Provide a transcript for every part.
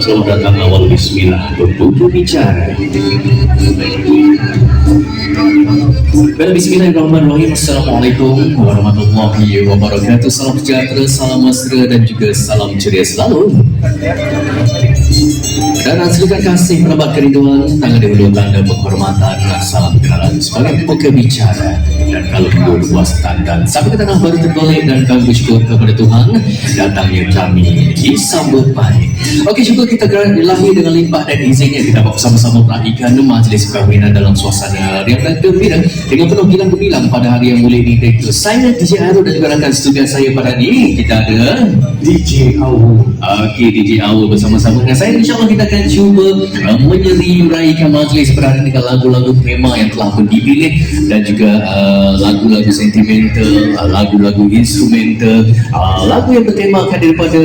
Selamat datang awal bismillah berbuku bicara. Bismillahirrahmanirrahim. Assalamualaikum warahmatullahi wabarakatuh. Salam sejahtera, salam mesra dan juga salam ceria selalu. Dan hasilkan kasih penebat kerinduan, tangan di hulu tanda penghormatan dan salam kenalan sebagai pembuka bicara. Dan kalau dulu luas tandan sampai ke tanah baru tergolek dan kami bersyukur kepada Tuhan datangnya kami disambut baik. Okey, syukur kita lahir dengan limpah dan izinnya kita dapat bersama-sama meraihkan majlis perkahwinan dalam suasana yang gembira dengan penuh gilang gemilang pada hari yang mulia ini. Saya DJ Arul dan juga rakan studio saya pada hari ini kita ada DJ Awul. Okey, DJ Awul bersama-sama dengan saya. InsyaAllah kita akan cuba menyeri-raikan majlis pada hari ini dengan lagu-lagu tema yang telah pun dipilih dan juga lagu-lagu sentimental, lagu-lagu instrumental, lagu yang bertemakan daripada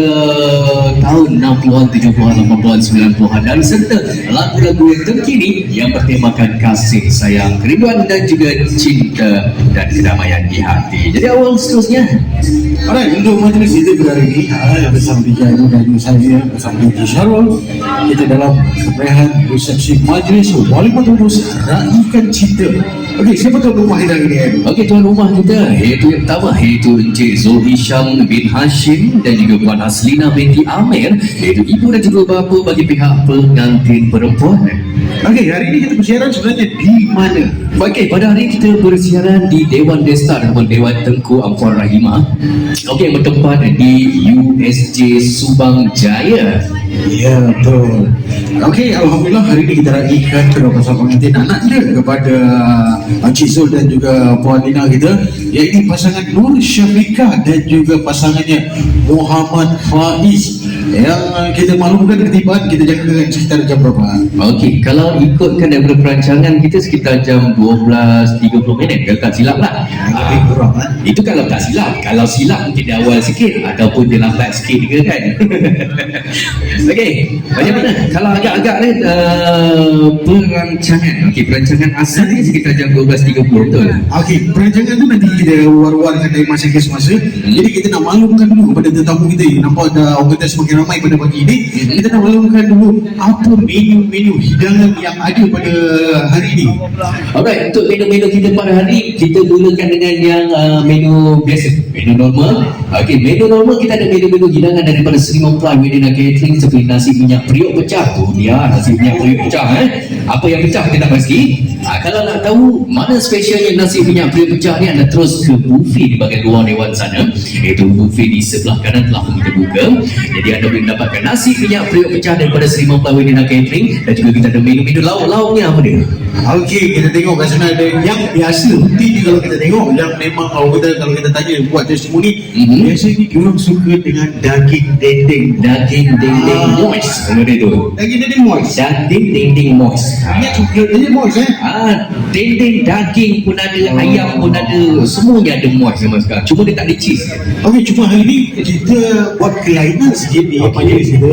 tahun 60-an, 70-an, 80-an, 90-an dan serta lagu-lagu yang terkini yang bertemakan kasih sayang, kerinduan dan juga cinta dan kedamaian di hati. Jadi awal seterusnya. Alright, untuk majlis kita berada ini bersama DJ Ayu dan juga saya bersama DJ Syarul, kita dalam kemeriahan resepsi majlis Walimatul Nus Raikan Cinta. Okey, siapa tuan rumah kita hari ini? Okey, tuan rumah kita iaitu yang pertama iaitu Encik Zul Hisham bin Hashim dan juga Puan Aslina binti Amir, iaitu ibu dan juga bapa bagi pihak pengantin perempuan. Okey, hari ini kita bersiaran sebenarnya di mana? Okey, pada hari ini kita bersiaran di Dewan Desta ataupun Dewan Tengku Ampuan Rahimah. Okey, yang bertempat di USJ Subang Jaya. Ya, betul. Okey, alhamdulillah hari ini kita raikan kedua pasangan pengantin anak dia kepada Encik Zul dan juga Puan Lina kita, iaitu pasangan Nur Syafiqah dan juga pasangannya Muhammad Faiz yang kita maklumkan ketibaan kita jangkakan sekitar jam berapa? Okey, kalau ikutkan daripada perancangan kita sekitar jam 12.30 kalau tak silap lah. Lebih kurang kan? Itu kalau tak silap. Kalau silap mungkin dia awal sikit ataupun dia lambat sikit ke kan. Okey, macam mana? Kalau agak-agak ni perancangan. Okey, perancangan asalnya sekitar jam 12.30 betul? Okey, perancangan tu nanti kita war-warkan dari masa ke semasa. Jadi kita nak maklumkan dulu kepada tetamu kita. Nampak ada orang kata semakin ramai pada pagi ini. Kita nak maklumkan dulu apa menu-menu hidangan yang ada pada hari ini. Alright, untuk menu-menu kita pada hari kita mulakan dengan yang menu biasa, menu normal. Okey, menu normal kita ada menu-menu hidangan daripada Sri Mempelai Wedding and Catering seperti nasi minyak periuk pecah tu dia, nasi minyak periuk pecah apa yang pecah kita nak pasti. Kalau nak tahu mana spesialnya nasi minyak periuk pecah ni, anda terus ke buffet di bahagian luar dewan sana, iaitu buffet di sebelah kanan telah pun kita buka. Jadi anda boleh mendapatkan nasi minyak periuk pecah daripada Sri Mempelai Wedding and Catering dan juga kita ada menu-menu lauk-lauknya apa dia. Okey, kita tengok kat sana ada yang biasa. Nanti kalau kita tengok yang memang kalau kita tanya buat testimoni, biasanya diorang suka dengan daging dendeng. Daging dendeng moist nama dia tu. Daging dendeng moist. Daging dendeng moist. Ingat coklat dia moist Dendeng daging pun ada, ayam pun ada, semuanya ada moist sama sekarang. Cuma dia tak ada cheese. Okey, cuma hari ni kita buat kelainan sikit di majlis kita.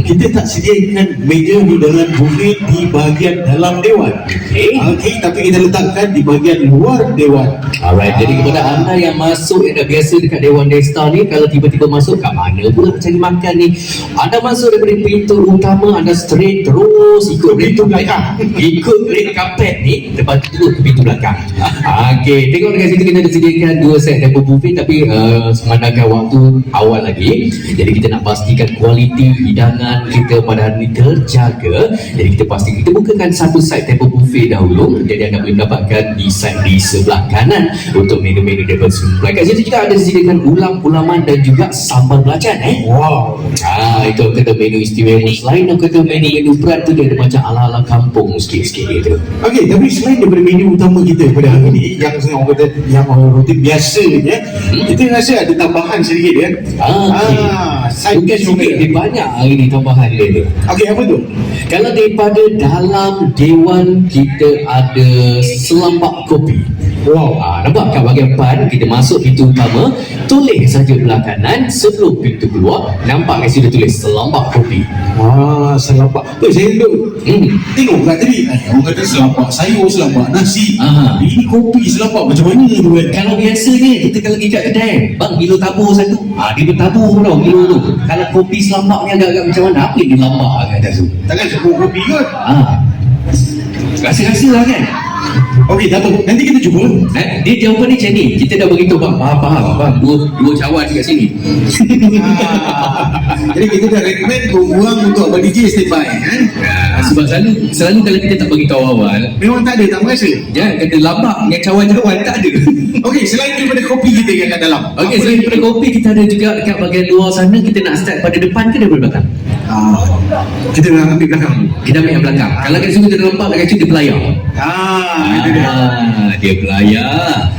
Kita tak sediakan meja hidangan buffet di bahagian dalam dewan. Okey, tapi kita letakkan di bahagian luar dewan. Alright, jadi kepada anda yang masuk yang dah biasa dekat Dewan Desta ni, kalau tiba-tiba masuk kat mana pula cari makan ni, anda masuk daripada pintu utama, anda straight terus ikut pintu belakang, ikut red carpet ni, lepas tu ke pintu belakang. Okey, tengok dekat situ kita ada sediakan 2 set tempoh buffet tapi semandangkan waktu awal lagi. Jadi kita nak pastikan kualiti hidangan kita pada hari ini terjaga. Jadi kita pastikan kita bukakan satu side tempoh buffet dahulu. Jadi anda boleh mendapatkan di side di sebelah kanan untuk menu-menu daripada semula. Kat situ juga ada disediakan ulam-ulaman dan juga sambal belacan Wow. Itu kata menu istimewa. Selain kata menu-menu berat tu dia ada macam ala-ala kampung sikit-sikit gitu. Okey, tapi selain daripada menu utama kita pada hari ini yang orang kata yang rutin biasanya, kita rasa ada tambahan sedikit kan? Side dish sikit dia banyak hari ni tambahan dia tu. Okey, apa tu? Kalau daripada dalam dewan kita ada selambak kopi. Wow. Nampak kat bahagian depan kita masuk pintu utama, toleh saja belah kanan sebelum pintu keluar, nampak kat situ tulis Selamak Kopi. Selapak. Saya duduk tengok kat tadi. Orang kata selapak sayur, selapak nasi. Ini kopi selapak macam mana tu kan? Kalau biasanya kita kalau pergi kat kedai, bang Milo tabur satu, dia bertabur tau Milo tu. Kalau kopi selamak ni agak-agak macam mana, apa yang dilambak kat atas tu? Takkan cukup kopi kot. Rasa-rasa lah kan. Okey, Datuk, nanti kita cuba. Dia jawapan dia macam ni, kita dah beritahu bang, faham bang, dua cawan kat sini. Jadi kita dah recommend korang untuk Abang DJ stay by kan? Sebab selalu kalau kita tak beritahu awal, Memang tak ada, tak merasa. jangan kata lambak dengan cawan-cawan, tak ada. Okey, selain daripada kopi kita yang kat dalam. Okey, selain daripada kopi, kita ada juga kat bahagian luar sana. Kita nak start pada depan ke daripada belakang? Kita nak ambil belakang. Kita ambil yang belakang. Kalau kat situ kita nampak kat situ dia pelayar. Itu dia. Dia pelayar.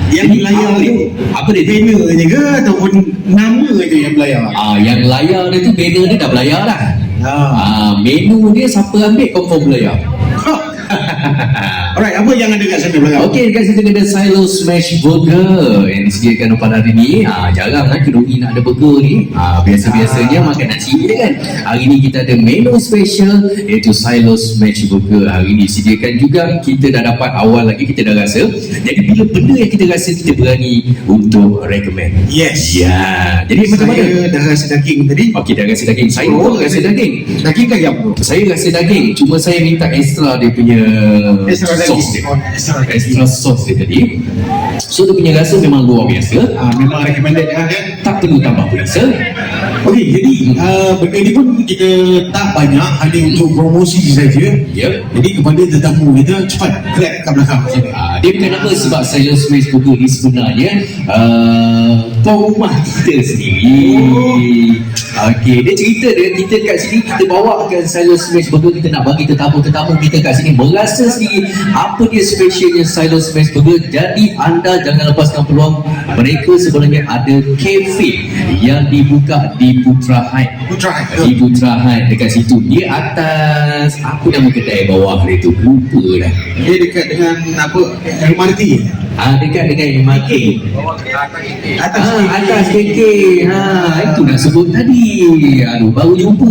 Yang layar tu apa dia? banner je ke ataupun nama je yang belayar? Yang layar dia tu banner dia dah belayar dah. Menu dia siapa ambil confirm belayar. Alright, apa yang ada kat sana belakang? Okey, dekat situ ada Silo Smash Burger yang disediakan pada hari ni. Jarang lah Keduri nak ada burger ni. Biasa-biasanya makan nasi je kan. Hari ni kita ada menu special iaitu Silo Smash Burger. Hari ni disediakan juga. Kita dah dapat awal lagi, kita dah rasa. Jadi bila benda yang kita rasa, kita berani untuk recommend. Yes. Ya. Jadi macam mana? Saya dah rasa daging tadi. Okey, dah rasa daging. Saya pun rasa daging. Daging ayam tu. Saya rasa daging. Cuma saya minta extra dia punya Extra daging. sos dia. Extra daging. Extra sos dia tadi. So dia punya rasa memang luar biasa. Memang recommended kan? Tak perlu tambah perisa. Okey, jadi benda ni pun kita tak banyak, hanya untuk promosi saja. Yep. Jadi kepada tetamu kita cepat grab kat belakang sini. Dia bukan apa, sebab Silo Smash Burger ni sebenarnya tuan rumah kita sendiri. Okey, dia cerita dia, kita kat sini kita bawakan Silo Smash Burger, kita nak bagi tetamu-tetamu kita kat sini merasa sendiri apa dia specialnya Silo Smash Burger. Jadi anda jangan lepaskan peluang. Mereka sebenarnya ada cafe yang dibuka di Putra Heights. Di Putra Heights dekat situ. Dia atas apa nama kedai bawah dia tu, lupa dah. Dia dekat dengan apa? MRT. Dekat dengan MRT. Atas KK. Itu nak sebut tadi. Aduh, baru jumpa.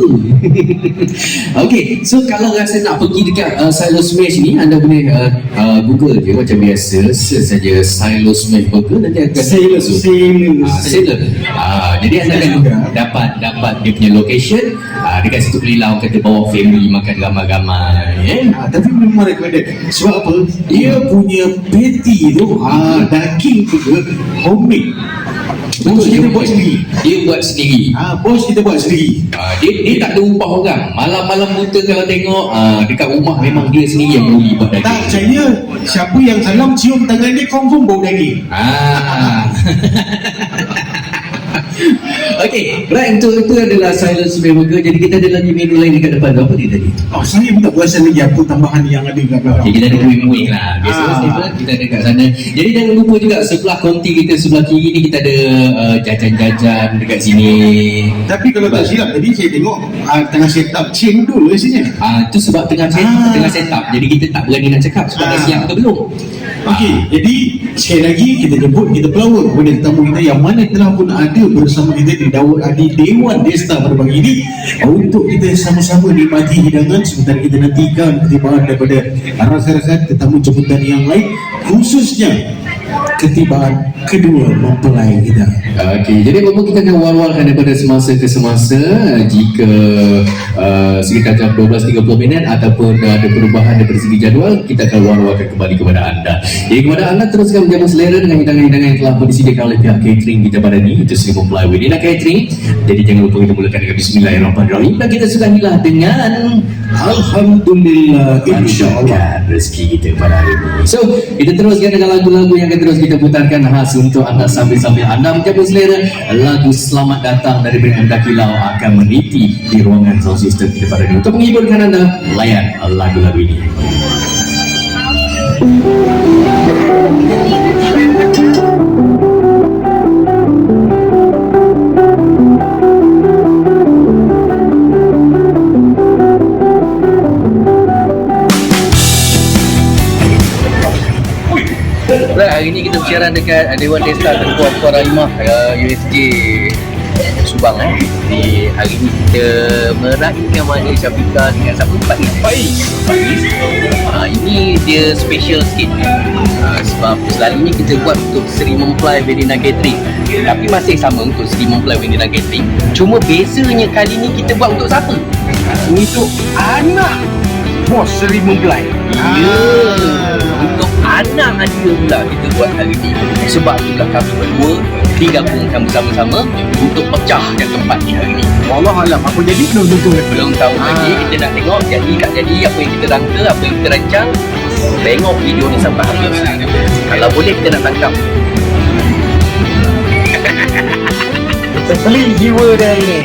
Okey, so kalau rasa nak pergi dekat Silo Smash ni, anda boleh Google je macam biasa, search saja Silo Smash Burger, nanti akan Sailor. Jadi anda akan dapat dia punya location. Dekat situ boleh lah, orang kata bawa family makan ramai-ramai. Tapi memang recommended. Sebab apa? Dia punya patty tu daging juga homemade. Bos kita buat sendiri. Dia buat sendiri. Bos kita buat sendiri. Dia tak ada upah orang. Malam-malam buta kalau tengok dekat rumah memang dia sendiri yang buli buat daging. Tak percaya, siapa yang salam cium tangan dia confirm bau daging. Okey, right, itu adalah Silence Burger. Jadi kita ada lagi menu lain dekat depan. Apa dia tadi? Saya pun tak perasan lagi apa tambahan yang ada kat belakang. Okay, kita ada kuih-kuih lah. Biasa kita ada kat sana. Jadi jangan lupa juga sebelah konti kita, sebelah kiri ni kita ada jajan-jajan dekat sini. Tapi kalau tak silap tadi saya tengok tengah set up cendol kat sini. Itu sebab tengah set up. Jadi kita tak berani nak cakap sebab dah siap ke belum. Okey, jadi sekali lagi kita jemput, kita pelawak kepada tetamu kita yang mana telah pun ada bersama kita di Dewan Desta pada pagi ini untuk kita sama-sama nikmati hidangan sementara kita nantikan ketibaan daripada rakan-rakan tetamu jemputan yang lain, khususnya ketibaan kedua mempelai kita. Okey, jadi apa kita akan war-warkan daripada semasa ke semasa. Jika sekitar jam 12.30 ataupun ada perubahan daripada segi jadual, kita akan war-warkan kembali kepada anda. Jadi kepada anda, teruskan menjamu selera dengan hidangan-hidangan yang telah disediakan oleh pihak catering kita pada ni. Itu Sri Mempelai Wedina Catering. Jadi jangan lupa kita mulakan dengan Bismillahirrahmanirrahim dan kita sudahilah dengan Alhamdulillah, insyaAllah rezeki kita pada hari ini. So kita teruskan dengan lagu-lagu yang akan terus kita putarkan khas untuk anda sambil-sambil anda menjamu selera. Lagu Selamat Datang dari band Anda Kilau akan meniti di ruangan sound system kita pada ini. Untuk menghiburkan anda, layan lagu-lagu ini. Hari ini kita siaran dekat Dewan Desa Tengku Puan Rahimah USJ Subang di hari ni kita meraihkan mana Syafiqah dengan siapa? Faiz. Ini dia special sikit sebab selalu ni kita buat untuk Seri Mempelai Vedina Catering, tapi masih sama untuk Seri Mempelai Vedina Catering, cuma bezanya kali ni kita buat untuk siapa? Untuk anak bos Seri Mempelai. Untuk anak dia pula kita buat hari ni. Sebab itulah kami berdua digabungkan bersama-sama untuk pecahkan tempat ni hari ni. Wallahualam apa jadi belum tentu. Belum tahu lagi, kita nak tengok jadi tak jadi apa yang kita rangka, apa yang kita rancang. Tengok video ni sampai habis. Kalau boleh kita nak tangkap. Terpelik jiwa dah ini.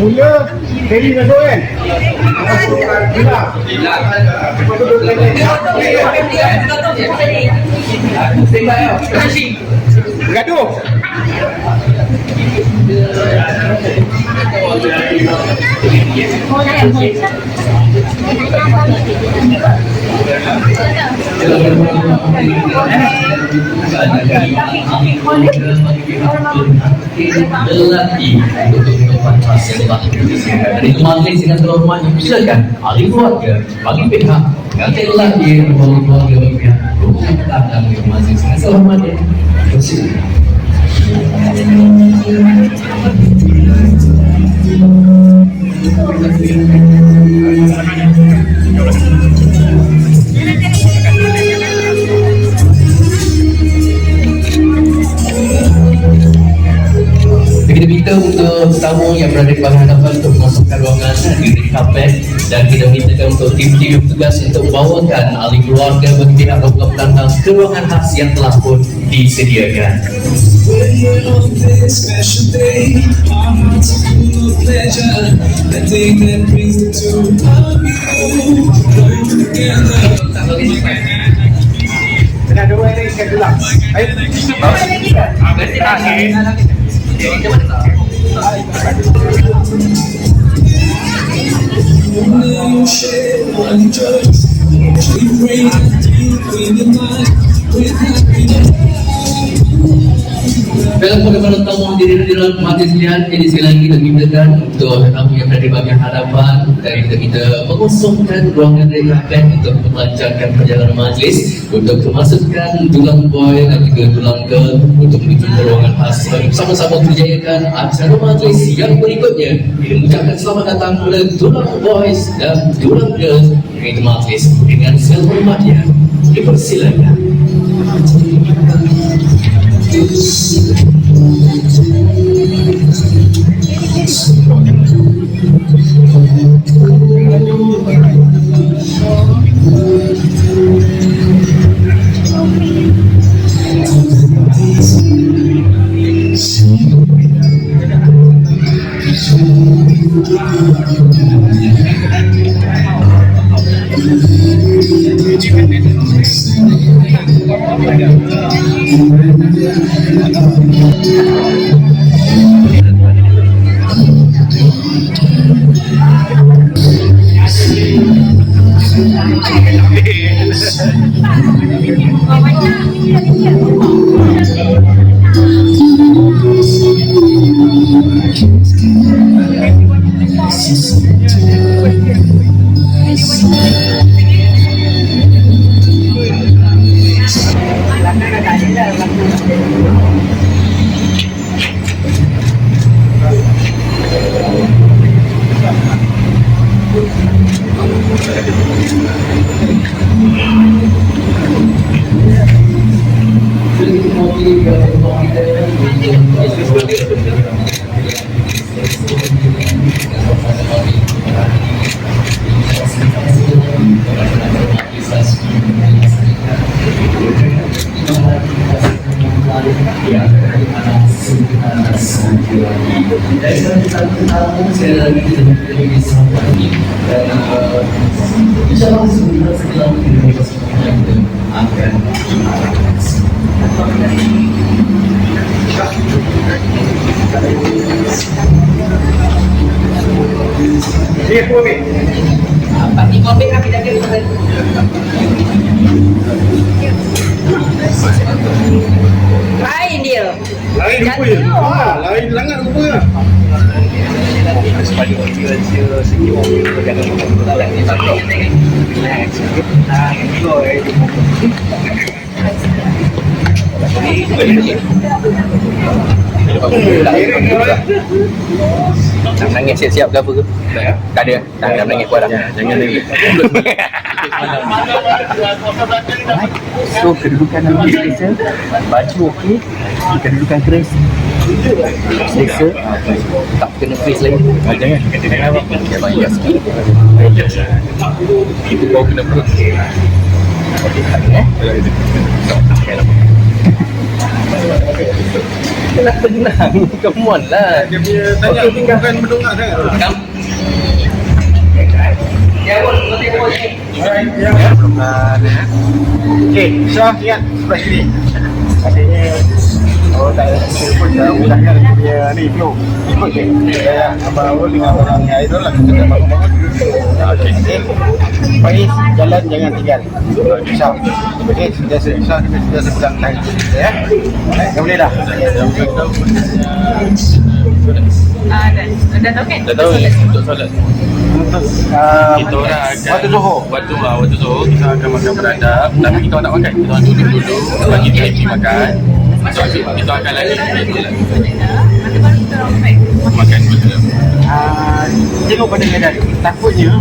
Mula dari Nago kan? Gaduh. Lelaki untuk minuman khas yang telah dari majlis dengan terhormat silakan ahli keluarga bagi pihak yang telah bagi keluarga bagi pihak rumah tangga dengan majlis dengan terhormat bersilakan. Kita minta untuk tamu yang berada di bahagian hadapan untuk masukkan ruangan di kapet, dan kita minta untuk tim-tim tugas untuk bawakan ahli keluarga bagi pihak rumah tangga ke ruangan khas yang telah pun disediakan. Kena dua ni ikan tulang. Ayo. Dalam pada tamu diri di dalam majlis lihat edisi lagi kita mintakan untuk tamu yang berada di bahagian hadapan, dan kita mengusungkan ruangan rekan untuk melancarkan perjalanan majlis untuk memasukkan dulang boy dan juga dulang girl untuk menuju ke ruangan khas bagi bersama-sama menjayakan acara majlis yang berikutnya. Kita mengucapkan selamat datang kepada dulang boys dan dulang girls di majlis dengan sehormatnya. Dipersilakan. Dia kopi. Pak, ni kopi kami dah kira. Lain dia. Lain rupa je. Lain langat rupa je. Sebab dia segi orang jangan makan ni tak relax sikit. Enjoy. Nak nangis siap-siap ke apa ke? Tak ada. Tak nangis kuat dah. Jangan nangis. So kedudukan dalam selesa, baju okey, kedudukan keras, selesa, tak kena face lagi. Jangan. Jangan ya sikit. Itu kau kena perut. Okey tak eh? Kena tenang. Come on lah. Dia punya tanya bukan mendongak sangat. Okey, Syah ingat sebelah sini. Asyiknya tak ada pun dah mudahkan dia ni flow. Ikut je. Abang Awal dengan orang idol lah kita dah bangun-bangun. Okey. Faiz, jalan jangan tinggal. Syah. Okey, Syah kita pegang tangan. Ya. Dah boleh dah. Dah tahu kan? Dah tahu untuk solat. Kita orang akan Waktu Zohor. Waktu Zohor kita akan makan beradab. Tapi kita orang tak makan. Kita orang duduk bagi VIP makan. Kita akan lagi makan betul. Tengok pada keadaan takutnya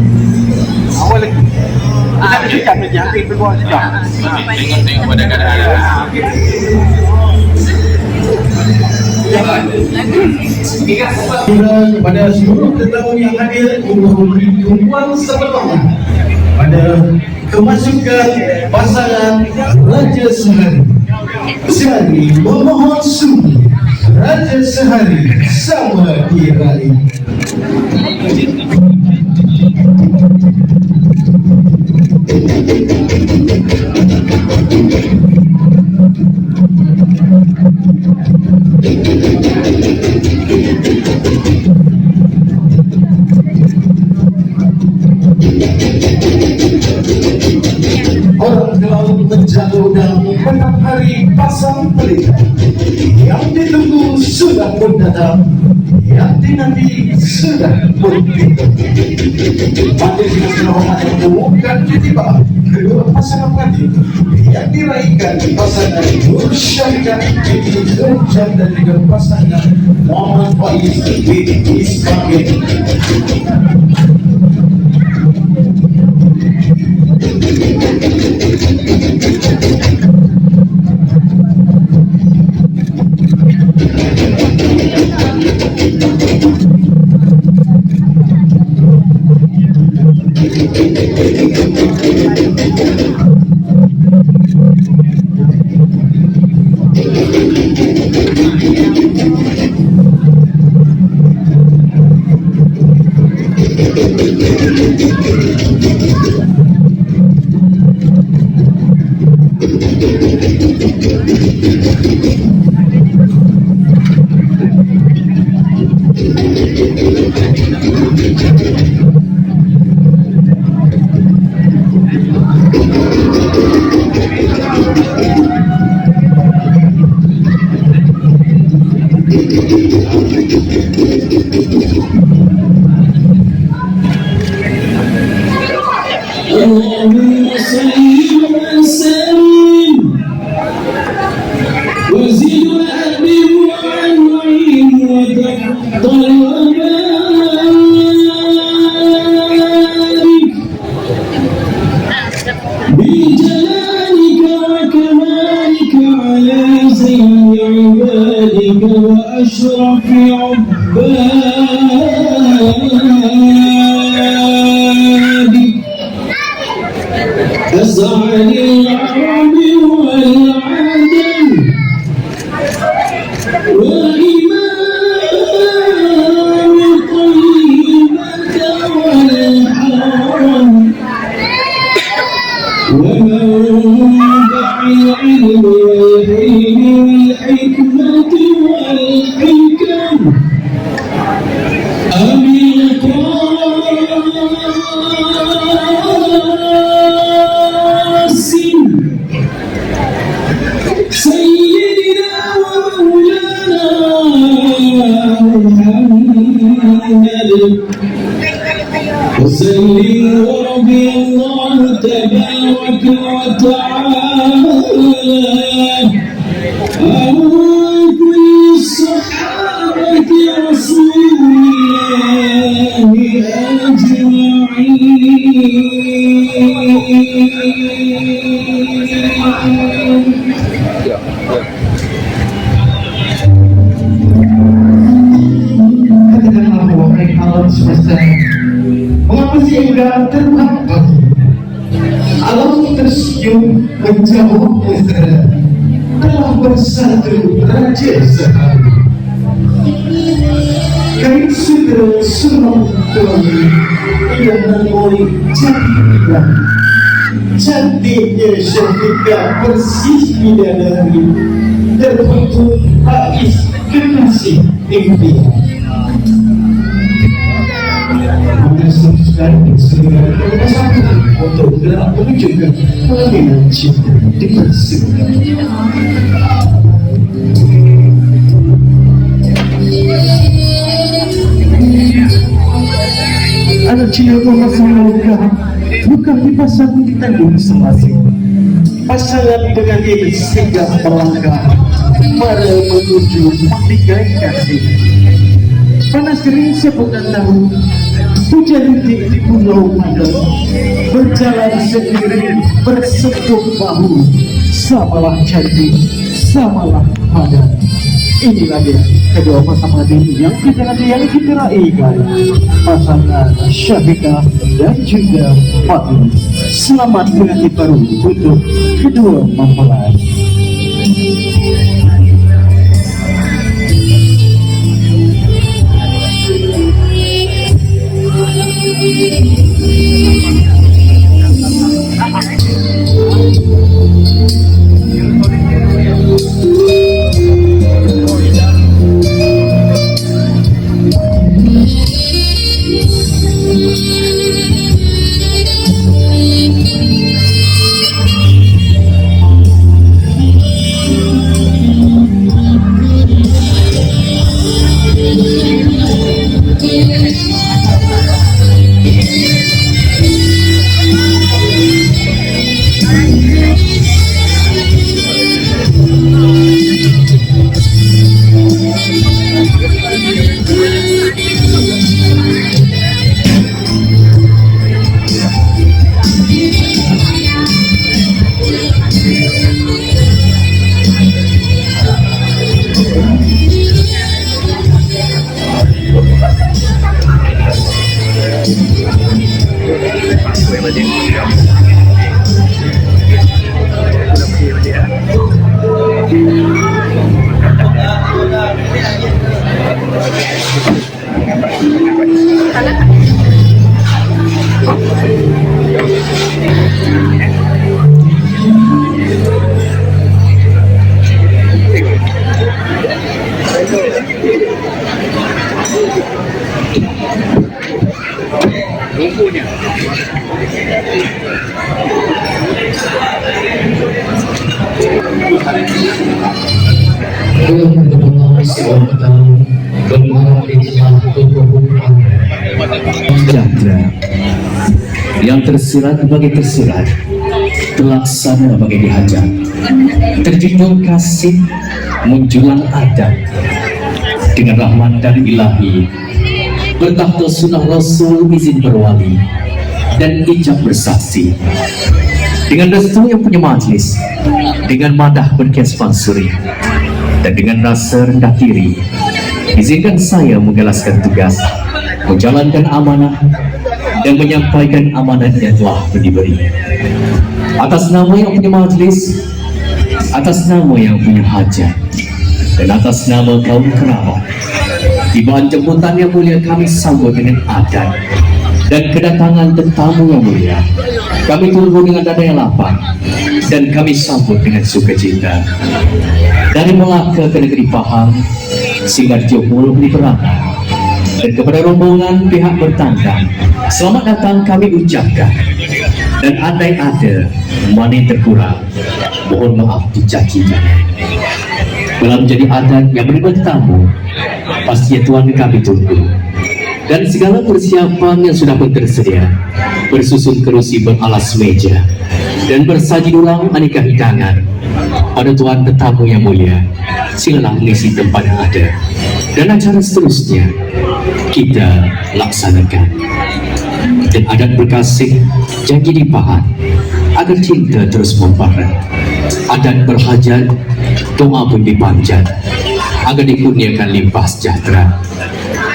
awal lagi kita bercakap lagi hampir keluar sejam. Tengok pada keadaan. Pada seluruh tetamu yang hadir untuk memberi tumpuan sepenuhnya pada kemasukan pasangan Raja Sehari. Sehari memohon suri Raja Sehari sama diraih. Orang telah menjauh dan matahari pasang terik. Yang ditunggu sudah pun datang, yang dinanti sudah pun tiba. Pada dinas kehormatan umumkan tiba kedua pasangan pengantin yang diraihkan pasangan Nur Syahika binti Zurjan dan juga pasangan Muhammad Faiz binti Ismail. وسلم ربي الله تبارك وتعالى على كل صحابة رسول الله أجمعين. Katakanlah wahai alam semesta, mengapa si engkau terhambat? Alam tersenyum menjawab mesra, telah bersatu raja sehari. Kain sutra suram kami yang menemui jadilah cantiknya Syafiqah bersih bidadari terbentuk hais kekasih impian. Meneruskan segala kesempatan untuk gerak menunjukkan pelaminan cinta di persidangan. Anak cinta memasang bukan dipasang di tanggung semasing. Pasangan dengan ini singgah melangkah para menuju meninggai kasih. Panas kering sepekan tahu, hujan rintik di pulau Madang, berjalan sendiri bersetup bahu, samalah cantik, samalah padan. Inilah dia kedua pasangan ini yang kita raikan, pasangan Syafiqah dan juga Fatih. Selamat pengantin baru untuk kedua mempelai. Jatra yang tersirat bagi tersirat, terlaksana bagi dihajat, terjunjung kasih menjulang adat dengan rahmat dari ilahi, bertahta sunnah rasul izin berwali dan ijab bersaksi dengan restu yang punya majlis, dengan madah berkias mansuri dan dengan rasa rendah diri. Izinkan saya menggalaskan tugas, menjalankan amanah dan menyampaikan amanah yang telah diberi. Atas nama yang punya majlis, atas nama yang punya hajat, dan atas nama kaum kerabat, tibaan jemputan yang mulia kami sambut dengan adat dan kedatangan tetamu yang mulia. Kami tunggu dengan dada yang lapang dan kami sambut dengan sukacita. Dari Melaka ke negeri Pahang, Sidoarjo Mulu di Perangan, dan kepada rombongan pihak bertandang, selamat datang kami ucapkan. Dan andai ada mana yang terkurang, mohon maaf dicacinya. Telah menjadi adat yang menerima tetamu, pasti Tuhan kami tunggu. Dan segala persiapan yang sudah pun tersedia, bersusun kerusi beralas meja dan bersaji ulang aneka hidangan. Pada tuan tetamu yang mulia, silalah mengisi tempat yang ada. Dan acara seterusnya kita laksanakan. Dan adat berkasih janji dipahat agar cinta terus membara. Adat berhajat, doa pun dipanjat agar dikurniakan limpah sejahtera.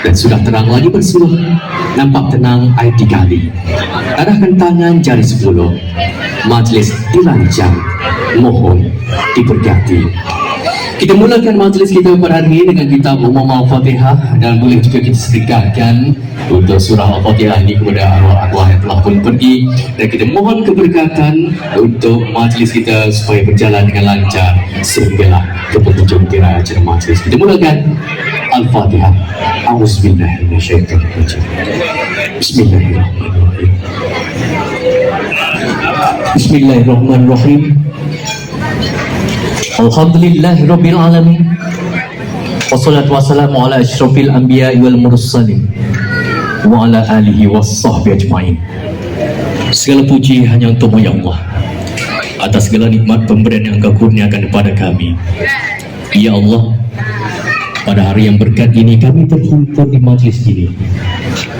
Dan sudah terang lagi bersuluh, nampak tenang air dikali. Arahkan tangan jari 10, majlis dirancang, mohon diberkati. Kita mulakan majlis kita pada hari ini dengan kitab Umum Al-Fatihah, dan boleh juga kita sedekahkan untuk surah Al-Fatihah ini kepada arwah-arwah yang telah pun pergi, dan kita mohon keberkatan untuk majlis kita supaya berjalan dengan lancar sehinggalah ke penghujung kira acara majlis. Kita mulakan Al-Fatihah. A'udzubillahi minasyaitonir rajim. Bismillahirrahmanirrahim. Bismillahirrahmanirrahim. Alhamdulillahirabbil alamin. Wassalatu wassalamu ala asyrafil anbiya'i wal mursalin wa ala alihi wassahbihi ajmain. Segala puji hanya untuk-Mu ya Allah, atas segala nikmat pemberian yang Engkau kurniakan kepada kami. Ya Allah, pada hari yang berkat ini kami terhimpun di majlis ini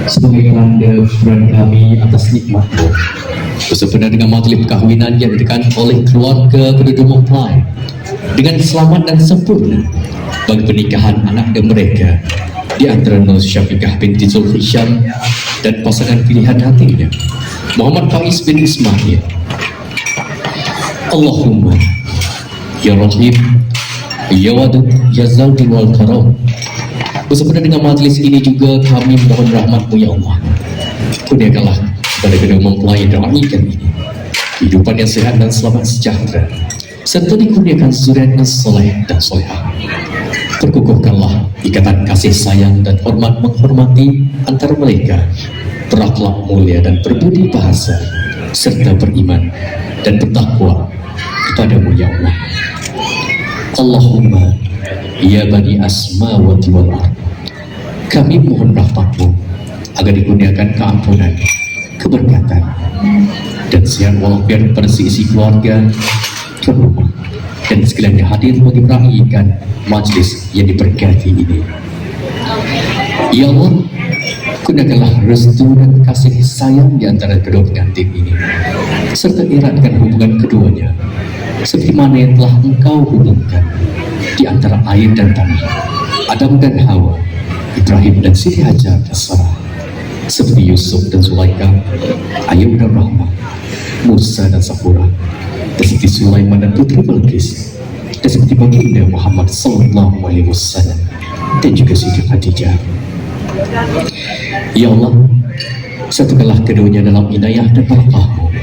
sebagai tanda syukuran kami atas nikmat-Mu. Bersempena dengan majlis perkahwinan yang diadakan oleh keluarga kedua mempelai dengan selamat dan sempurna bagi pernikahan anak dan mereka, di antara Nur Syafiqah binti Zulhisham dan pasangan pilihan hatinya Muhammad Faiz bin Ismail. Allahumma ya Rahim ya Wadud ya Zawdi wal Karam. Bersempena dengan majlis ini juga kami mohon rahmat-Mu ya Allah, kurniakanlah kepada kedua mempelai dan pernikahan ini kehidupan yang sehat dan selamat sejahtera, serta dikurniakan zuriat yang soleh dan solehah. Perkukuhkanlah ikatan kasih sayang dan hormat menghormati antara mereka, berakhlak mulia dan berbudi bahasa, serta beriman dan bertakwa kepada-Mu ya Allah. Allahumma ya bani asmawati wal ard, kami mohon rahmat-Mu agar dikurniakan keampunan, keberkatan dan sehat walafiat pada seisi keluarga, rumah, dan sekalian hadir bagi meraihkan majlis yang diberkati ini. Ya Allah, kurniakanlah restu dan kasih sayang di antara kedua pengantin ini, serta eratkan hubungan keduanya seperti mana yang telah Engkau hubungkan di antara air dan tanah, Adam dan Hawa, Ibrahim dan Siti Hajar dan Sarah, seperti Yusuf dan Zulaikha, Ayub dan Rahmah, Musa dan Safura, dan seperti Sulaiman dan Putri Balqis, dan seperti baginda Muhammad sallallahu alaihi wasallam dan juga Siti Khadijah. Ya Allah, satukanlah keduanya dalam inayah dan barokah-Mu.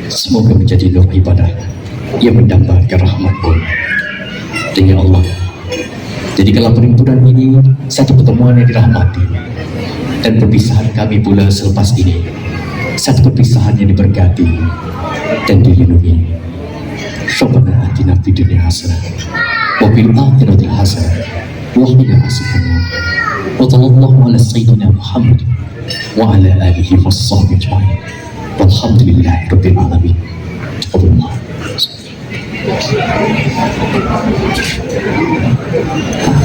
Semoga menjadi nur ibadah yang mendambakan rahmat-Mu. Dan ya Allah, jadikanlah perhimpunan ini satu pertemuan yang dirahmati, dan perpisahan kami pula selepas ini satu perpisahan yang diberkati dan dilindungi. Rabbana atina fid dunya hasanah wa fil akhirati hasanah wa qina adzabannar. Wa sallallahu ala sayyidina Muhammad wa ala alihi washabbihi ajma'in. Walhamdulillahi rabbil alamin. Allah.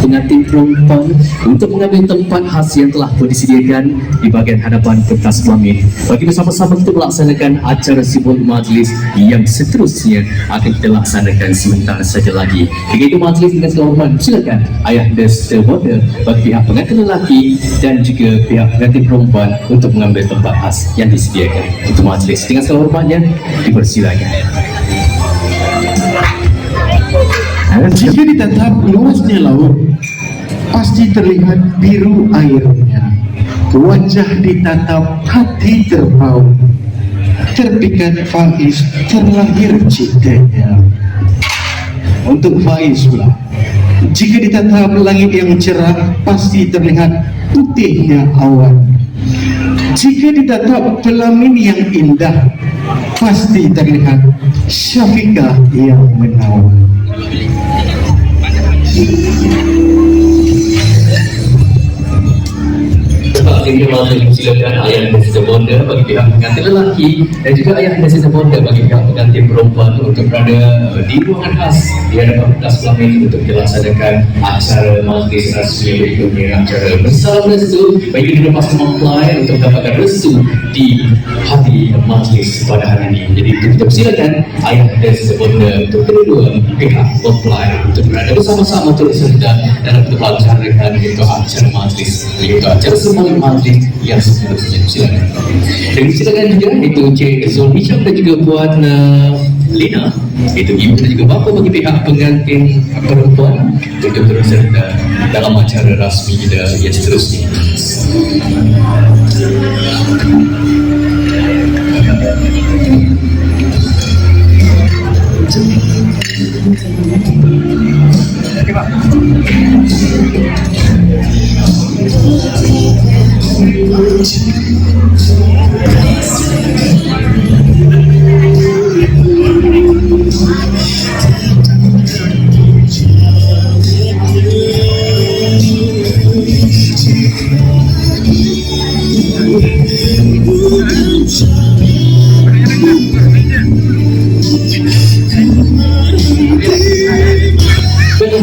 Pengantin perempuan untuk mengambil tempat khas yang telah pun disediakan di bahagian hadapan pentas kelamin bagi bersama-sama kita melaksanakan acara sibuk majlis yang seterusnya akan kita laksanakan sebentar saja lagi. Begitu majlis dengan segala hormat, silakan Ayahanda Stewardess bagi pihak pengantin lelaki dan juga pihak pengantin perempuan untuk mengambil tempat khas yang disediakan untuk majlis. Dengan segala hormatnya dipersilakan. Jika ditatap luasnya laut, pasti terlihat biru airnya. Wajah ditatap, hati terpaut. Terpikat Faiz, terlahir cintanya. Untuk Faiz pula, jika ditatap langit yang cerah, pasti terlihat putihnya awan. Jika ditatap kelamin yang indah, pasti terlihat Syafiqah yang menawan. akhirnya malah dipersilakan ayah dan sisa bonda bagi pihak pengantin lelaki dan juga ayah dan sisa bonda bagi pihak pengantin perempuan untuk berada di ruangan khas di hadapan kelas kelamin untuk dilaksanakan acara majlis rasmi berikutnya, acara bersalam restu bagi dilepas mempelai untuk mendapatkan restu di hari majlis pada hari ini. Jadi itu kita persilakan ayah dan sisa bonda untuk kedua pihak mempelai untuk berada bersama-sama turut serta dalam melancarkan itu acara majlis, itu acara sembang majlis yang seterusnya. Silakan. Dan silakan juga itu Cik Zulmi Syam dan juga Puan Lina, itu ibu dan juga bapa bagi pihak pengantin perempuan untuk turut serta dalam acara rasmi kita yang seterusnya.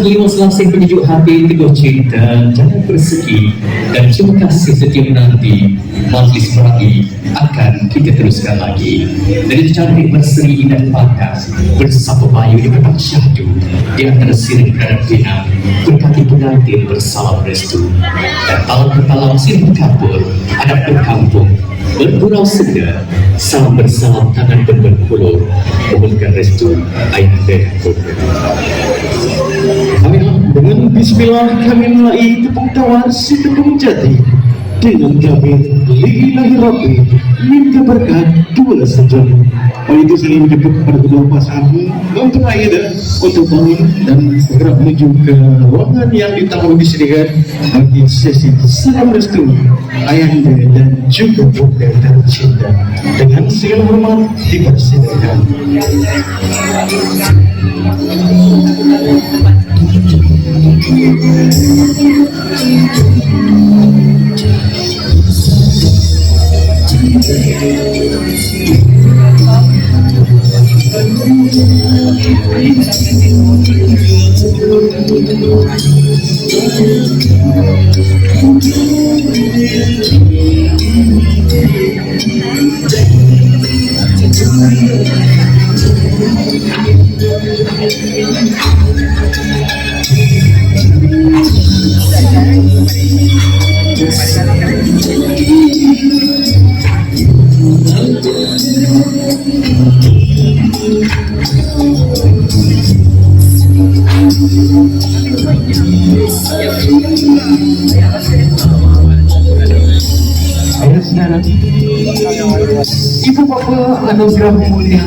Beliau selasih penyejuk hati, teguh cinta, jangan bersegi dan terima kasih setia menanti majlis meraih akan kita teruskan lagi. Dari cantik berseri indah pakas bersama bayu di petang syahdu di antara sirih dan pinang berkati pengantin bersalam restu dan talam bertalam sirih kapur adab berkampung bergurau senda salam bersalam tangan berbenkulur mohonkan restu ayah dan bunda. Dengan bismillah kami mulai tepung tawar si tepung jati dengan kami lillahi rabbi minta berkat dua sejam. Oleh itu saya menyebut kepada kedua pasangan untuk ayah untuk bangun dan segera menuju ke ruangan yang ditanggung disediakan bagi sesi salam restu ayahanda dan juga bunda tercinta. Dengan segala hormat dipersilakan. Ibu bapa anugerah mulia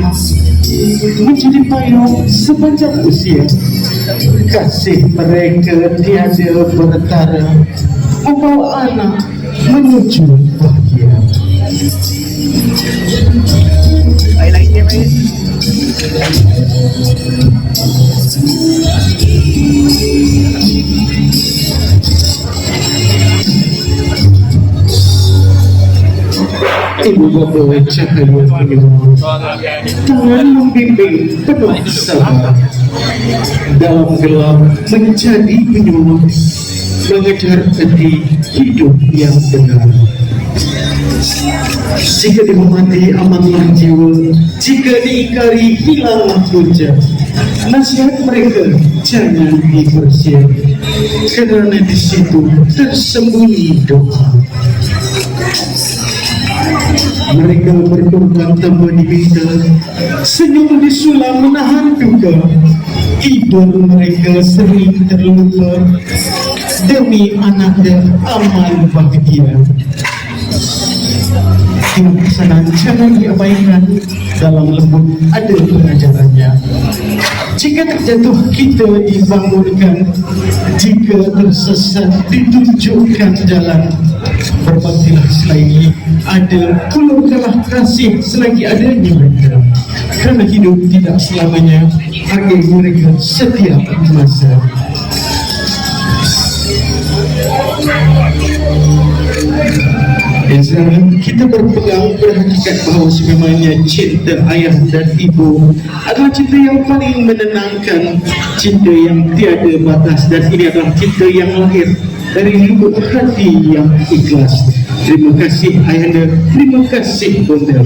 menjadi payung sepanjang usia. Kasih mereka tiada bertara membawa anak menuju bahagia. Ibu bapa cahaya penyembuh, tangan membimbing penuh sabar, dalam gelap menjadi penyuluh, mengejar arti hidup yang benar. Jika dihormati amanlah jiwa, jika diingkari hilanglah hujah. Nasihat mereka jangan dipersiap, kerana di situ tersembunyi doa. Mereka berkorban tanpa diminta, senyum disulam menahan duka. Idul mereka sering terluka demi anak dan amal bahagia. Pesanan jangan diabaikan, dalam lembut ada pengajarannya. Jika terjatuh kita dibangunkan, jika tersesat ditunjukkan jalan. Berbaktilah selagi ada, keluarkanlah kasih selagi adanya mereka. Kerana hidup tidak selamanya, hargai mereka setiap masa. sekarang kita berpegang pada hakikat bahawa sememangnya cinta ayah dan ibu adalah cinta yang paling menenangkan, cinta yang tiada batas, dan ini adalah cinta yang lahir dari lubuk hati yang ikhlas. Terima kasih ayahanda, terima kasih bunda.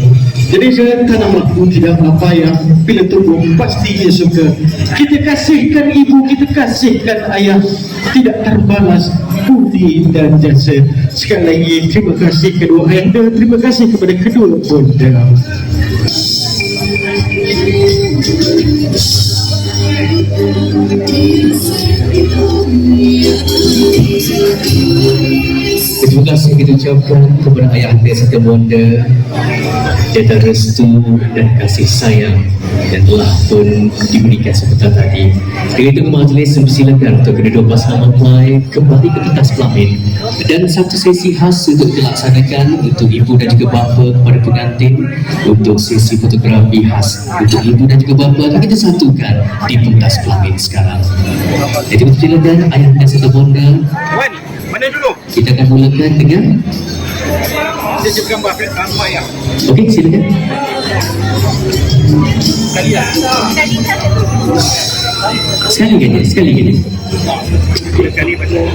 Jadi saya tak nak mampu, tidak apa yang bila tumbuh pastinya suka. Kita kasihkan ibu, kita kasihkan ayah, tidak terbalas budi dan jasa. Sekali lagi terima kasih kedua ayahanda, terima kasih kepada kedua bunda. Terima kasih kita ucapkan kepada ayah anda serta bonda atas restu dan kasih sayang yang telah pun diberikan sebentar tadi. Dengan itu majlis mempersilakan untuk kedua pasangan mempelai kembali ke pentas pelamin, dan satu sesi khas untuk dilaksanakan untuk ibu dan juga bapa kepada pengantin. Untuk sesi fotografi khas untuk ibu dan juga bapa akan kita satukan di pentas pelamin sekarang. Jadi mempersilakan ayah anda serta bonda. Wan, mana dulu? Kita akan mulakan dengan Dia cakap gambar apa ya? okey, silakan. Kalian. Sekali saja, sekali saja. Kali pada.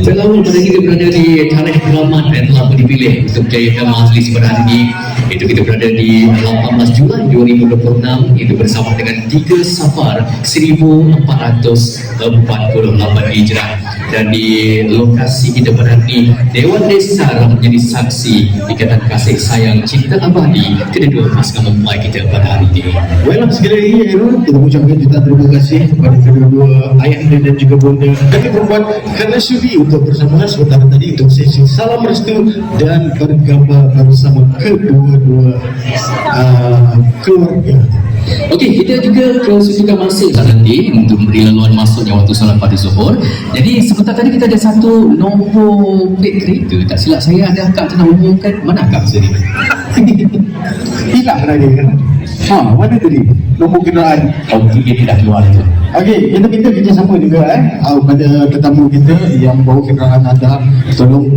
Berlawan pada kita berada di tanah keramat dan telah pun dipilih untuk menjayakan majlis pada hari ini. Itu kita berada di 18 Julai 2026, itu bersama dengan 3 Safar 1448 Hijrah. Dan di lokasi kita pada hari ini, Dewan Desa telah menjadi saksi ikatan kasih sayang cinta abadi kedua pasangan mempelai kita pada hari ini. Well, sekali lagi Airul, kita mengucapkan jutaan terima kasih kepada kedua-dua ayah dan juga bunda kami perempuan kerana sudi untuk bersama sebentar tadi untuk sesi salam restu dan bergambar bersama kedua-dua keluarga. Okey, kita juga kesusukan masa nanti untuk memberi laluan masuknya waktu solat pada zuhur. Jadi sebentar tadi kita ada satu nombor plate kereta, tak silap saya ada akak tengah umumkan. Mana akak sini? Hilang lagi kan? Mana tadi nombor kenderaan? Okey, dia tidak keluar itu. Okey, kita minta kerjasama juga pada tetamu kita yang bawa kenderaan anda, tolong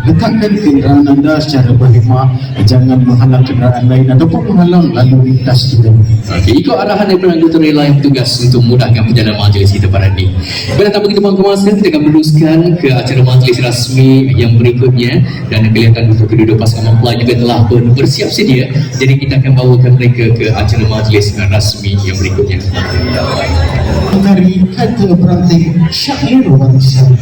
letakkan kenderaan anda secara berhemah, jangan menghalang kenderaan lain ataupun menghalang lalu lintas kita. Okey, ikut arahan daripada anggota rela yang bertugas untuk memudahkan perjalanan majlis kita pada ini. Baiklah, tanpa kita buang masa, kita akan meneruskan ke acara majlis rasmi yang berikutnya, dan kelihatan untuk kedua-dua pasangan mempelai juga telah pun bersiap sedia. Jadi kita akan bawakan mereka ke acara majlis rasmi yang berikutnya. Dari kata berantai syair warisan,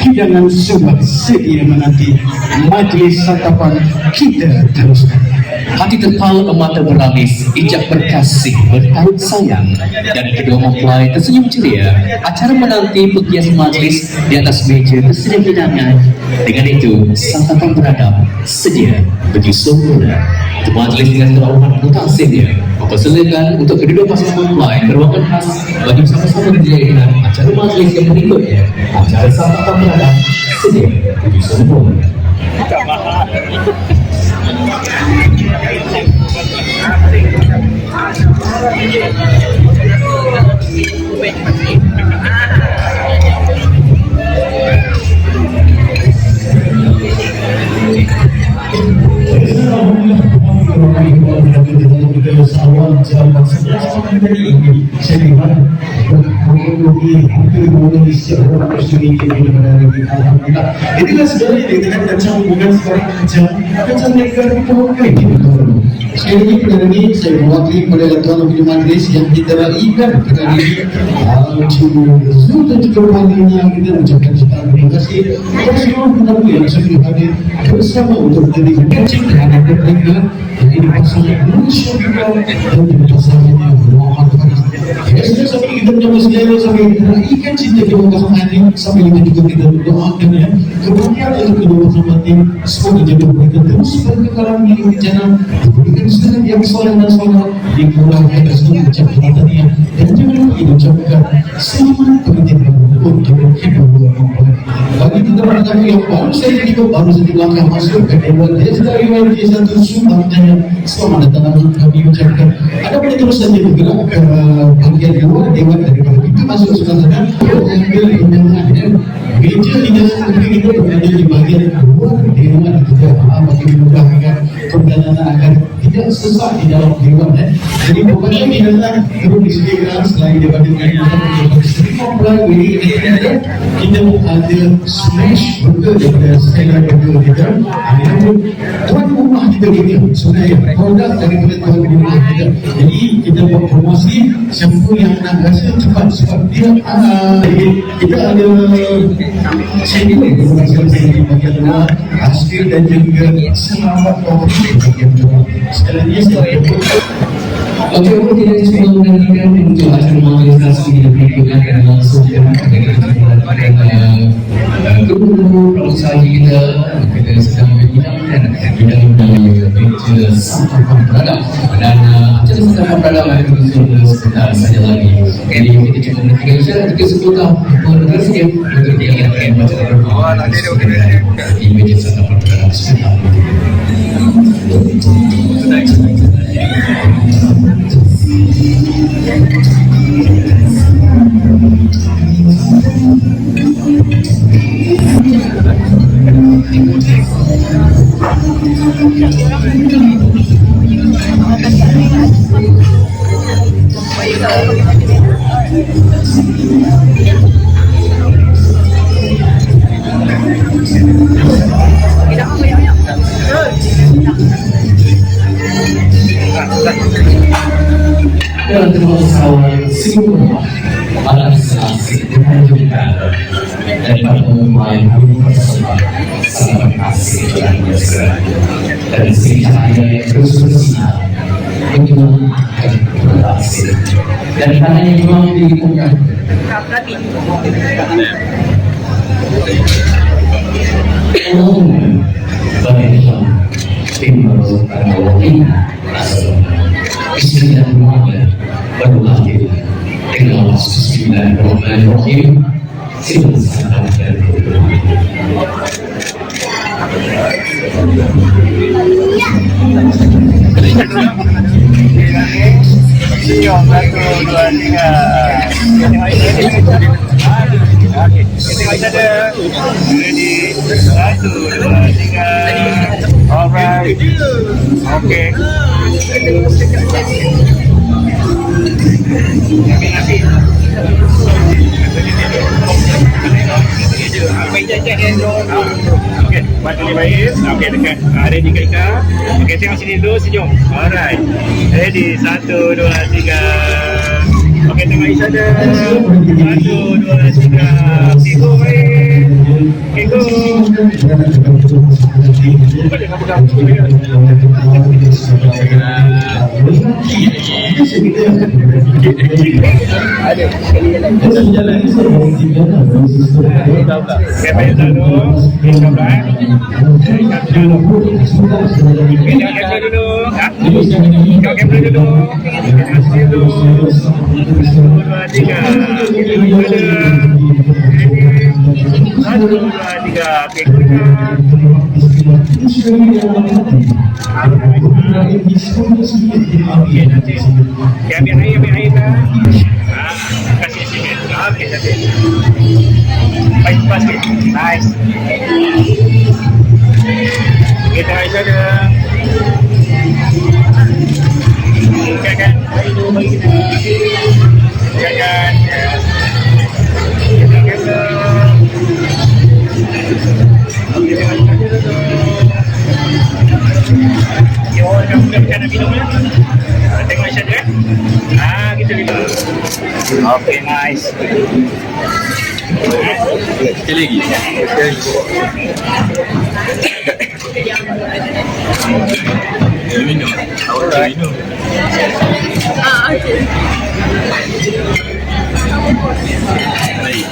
hidangan sudah sedia menanti, majlis santapan kita teruskan. Hati terpaut, mata berlapis, ijab berkasih, bertaut sayang, dan kedua mempelai tersenyum ceria. Acara menanti penghias majlis, di atas meja tersedia hidangan. Dengan itu, santapan beradab sedia bagi semula. Untuk majlis dengan terhormat mutakhirnya, mempersilakan untuk kedua pasangan mempelai ke ruangan khas bagi sama-sama menjayakan acara majlis yang berikutnya. Acara santapan beradab sedia bagi semula. Itulah sebenarnya dengan kacang bukan sekarang kacang negara kita pakai. Sekali lagi perkara ini saya mewakili kepada Tuan Wakil Majlis yang kita raikan perkara ini Zul dan juga Puan yang kita ucapkan jutaan terima kasih kepada seluruh pengamu yang sudah hadir bersama untuk menjadi kecil terhadap mereka yang ini pasangan Malaysia dan juga pasangan yang Muhammad Faris. Biasanya sampai kita menyambut sejarah sampai kita raikan cinta kedua pasangan ini sampai kita juga kita berdoakan ya kebahagiaan untuk kedua pasangan ini semoga jadi mereka terus berkekalan di jalan diberikan segala yang soleh dan soleh dimurahkan dan semoga ucapkan tadi dan juga diucapkan selamat penghentian untuk kedua mempelai. Bagi teman-teman kami yang baru saja tiba baru saja langkah masuk ke Dewan Desa Riwayat Desa Subang Jaya, selamat datang kami ucapkan. Ada boleh terus saja bergerak ke bagian luar Dewan daripada kita masuk sebenarnya mengambil undangan dan meja di dalam negeri kita berada di bagian luar Dewan juga bagi memudahkan perjalanan agar tidak sesak di dalam Dewan. Jadi pokoknya kita perlu disediakan selain daripada mempelai ini kita ada smash burger daripada Stella Burger kita. Tuan rumah kita ini sebenarnya produk daripada tuan rumah kita. Jadi kita buat promosi siapa yang nak rasa cepat sebab dia kita ada sendiri di bagian luar hasil dan juga selamat kopi di bagian luar. Sekali lagi saya Okey, untuk tidak sebelum menantikan untuk acara mobilisasi yang dilakukan langsung dengan guru-guru pengusaha kita sedang menyidangkan di dalam meja sampah produk dan acara sampah produk akan berlangsung sebentar saja lagi. Jadi kita cuba menantikan isyarat ketika sebentar bersedia untuk dilakukan acara berbahaya di meja sampah produk sebentar. Dan termasuk semua para saksi dengan juga daripada pemain bersama sangat kasih dan mesra dan sejarah yang terus bersinar menyuarakan berhasil dan hanya memang dilakukan bagaimana timur dan wakil asal istri dan keluarga berlahir dengan Bismillahirrahmanirrahim. Silakan dan Siap, 1, 2, 3. Okey, kita ada ready. 1, 2, 3. Alright. Okey. Okey, buat kali baik. Okey, dekat. Ready ke Ika? Okey, tengok sini dulu, senyum. Alright. Ready, 1, 2, 3. Okey, tengok Isha ada. 1, 2, 3. Okey, go baik. Okey, go. Ada. Okey, baik dulu. Kamera dulu. Kau kamera dulu. 2, 3. 1, 2, 3. Okey, nanti. Ambil air dah. Kasih sikit. Okey, cantik. Baik, pas sikit. Nice. Kita Aisyah ada. Kan air dulu bagi kita. Kan. Kita Yo, kamu dah nak minum Okay, nice. Sekali lagi. Minum. Alright. Minum. Baik.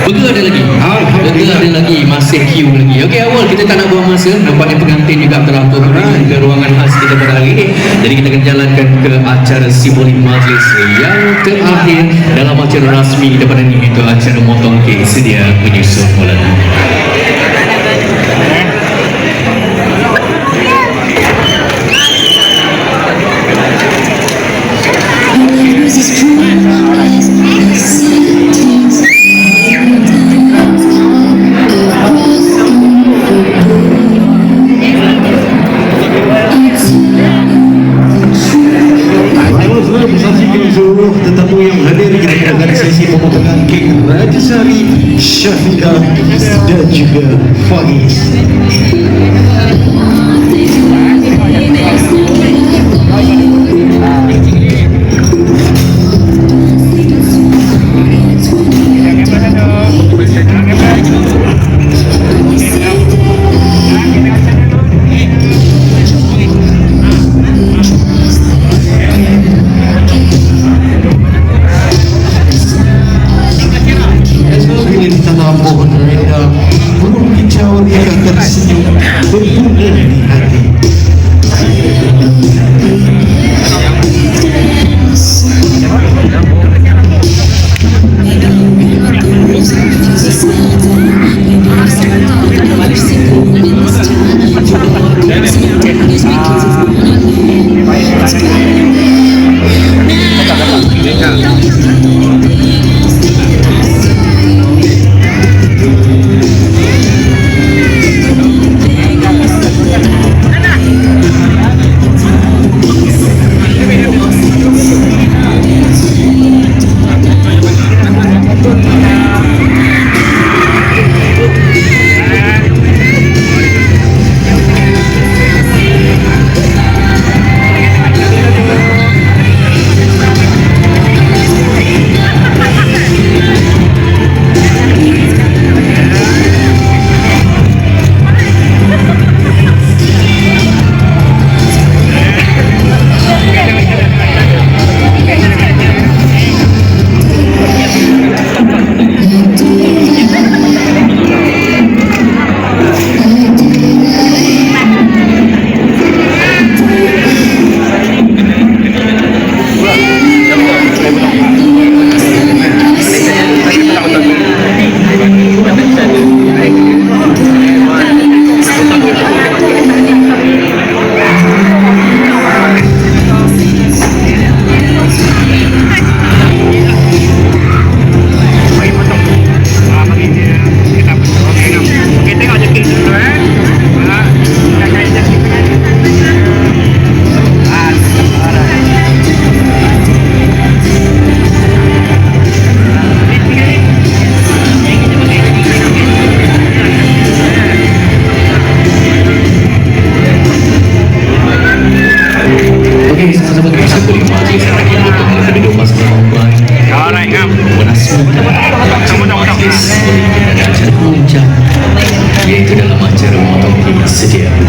Burger ada lagi. Burger ada lagi. Masih queue lagi. Okey, awal kita tak nak buang masa. Nampaknya pengantin juga telah turun ke ruangan khas kita pada hari ini. Jadi kita akan jalankan ke acara simbolik majlis yang terakhir dalam acara rasmi daripada ini, itu acara motong kek sedia menyusul mula. Tetamu yang hadir dalam sesi pemotongan kek Raja Sari, Syafiqah dan juga Faiz. Mohon anda burung kicau dia tersenyum berbunga di hati.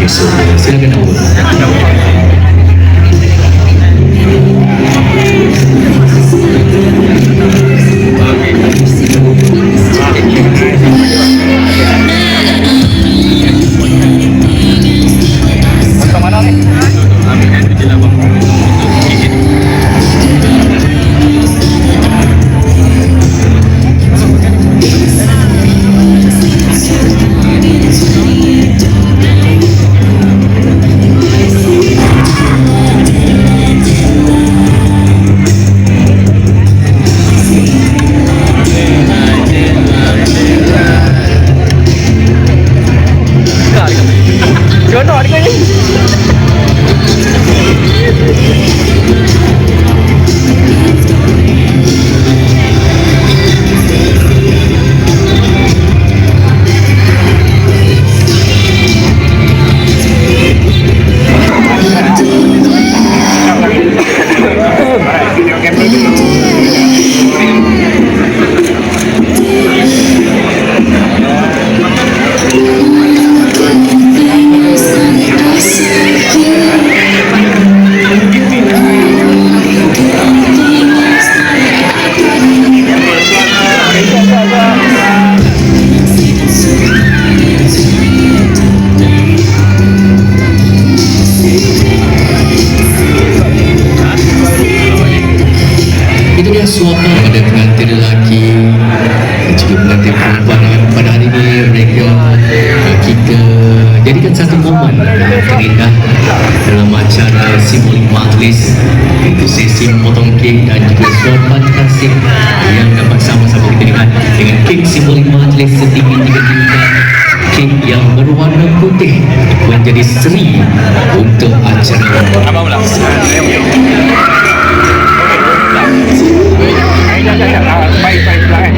episod. Silakan awal. Itu dia suaka pada pengantin lelaki dan juga pengantin perempuan pada hari ini. Mereka kita jadikan satu momen terindah dalam acara simbolik majlis, iaitu sesi memotong kek dan juga suapan kasih yang dapat sama-sama kita lihat dengan kek simbolik majlis setinggi 3 tingkat, kek yang berwarna putih menjadi seri untuk acara. Abang ulang. Baik pula kan.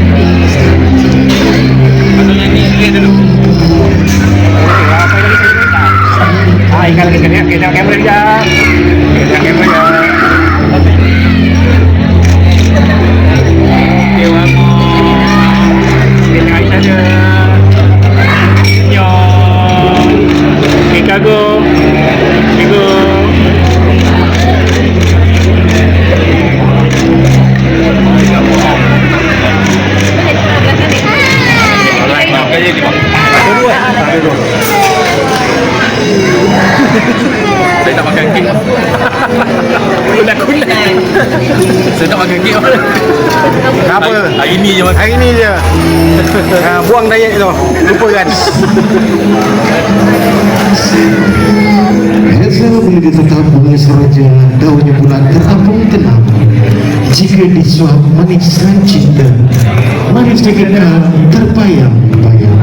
Atau nyanyi dulu. Ikan lagi kan ya, kita kamera dia. Kita kamera dia. Okey, vamos. Kita hari saja. Yo. Chicago. Chicago. Saya tak makan kek. Kulat-kulat. Saya tak makan kek. Apa? Hari ni je makan. Hari ni je. Buang diet tu. Lupakan. Rasa boleh ditetapkan saja daunnya bulan terapung tenang. Jika disuap maniskan cinta, manis kekal terbayang-bayang.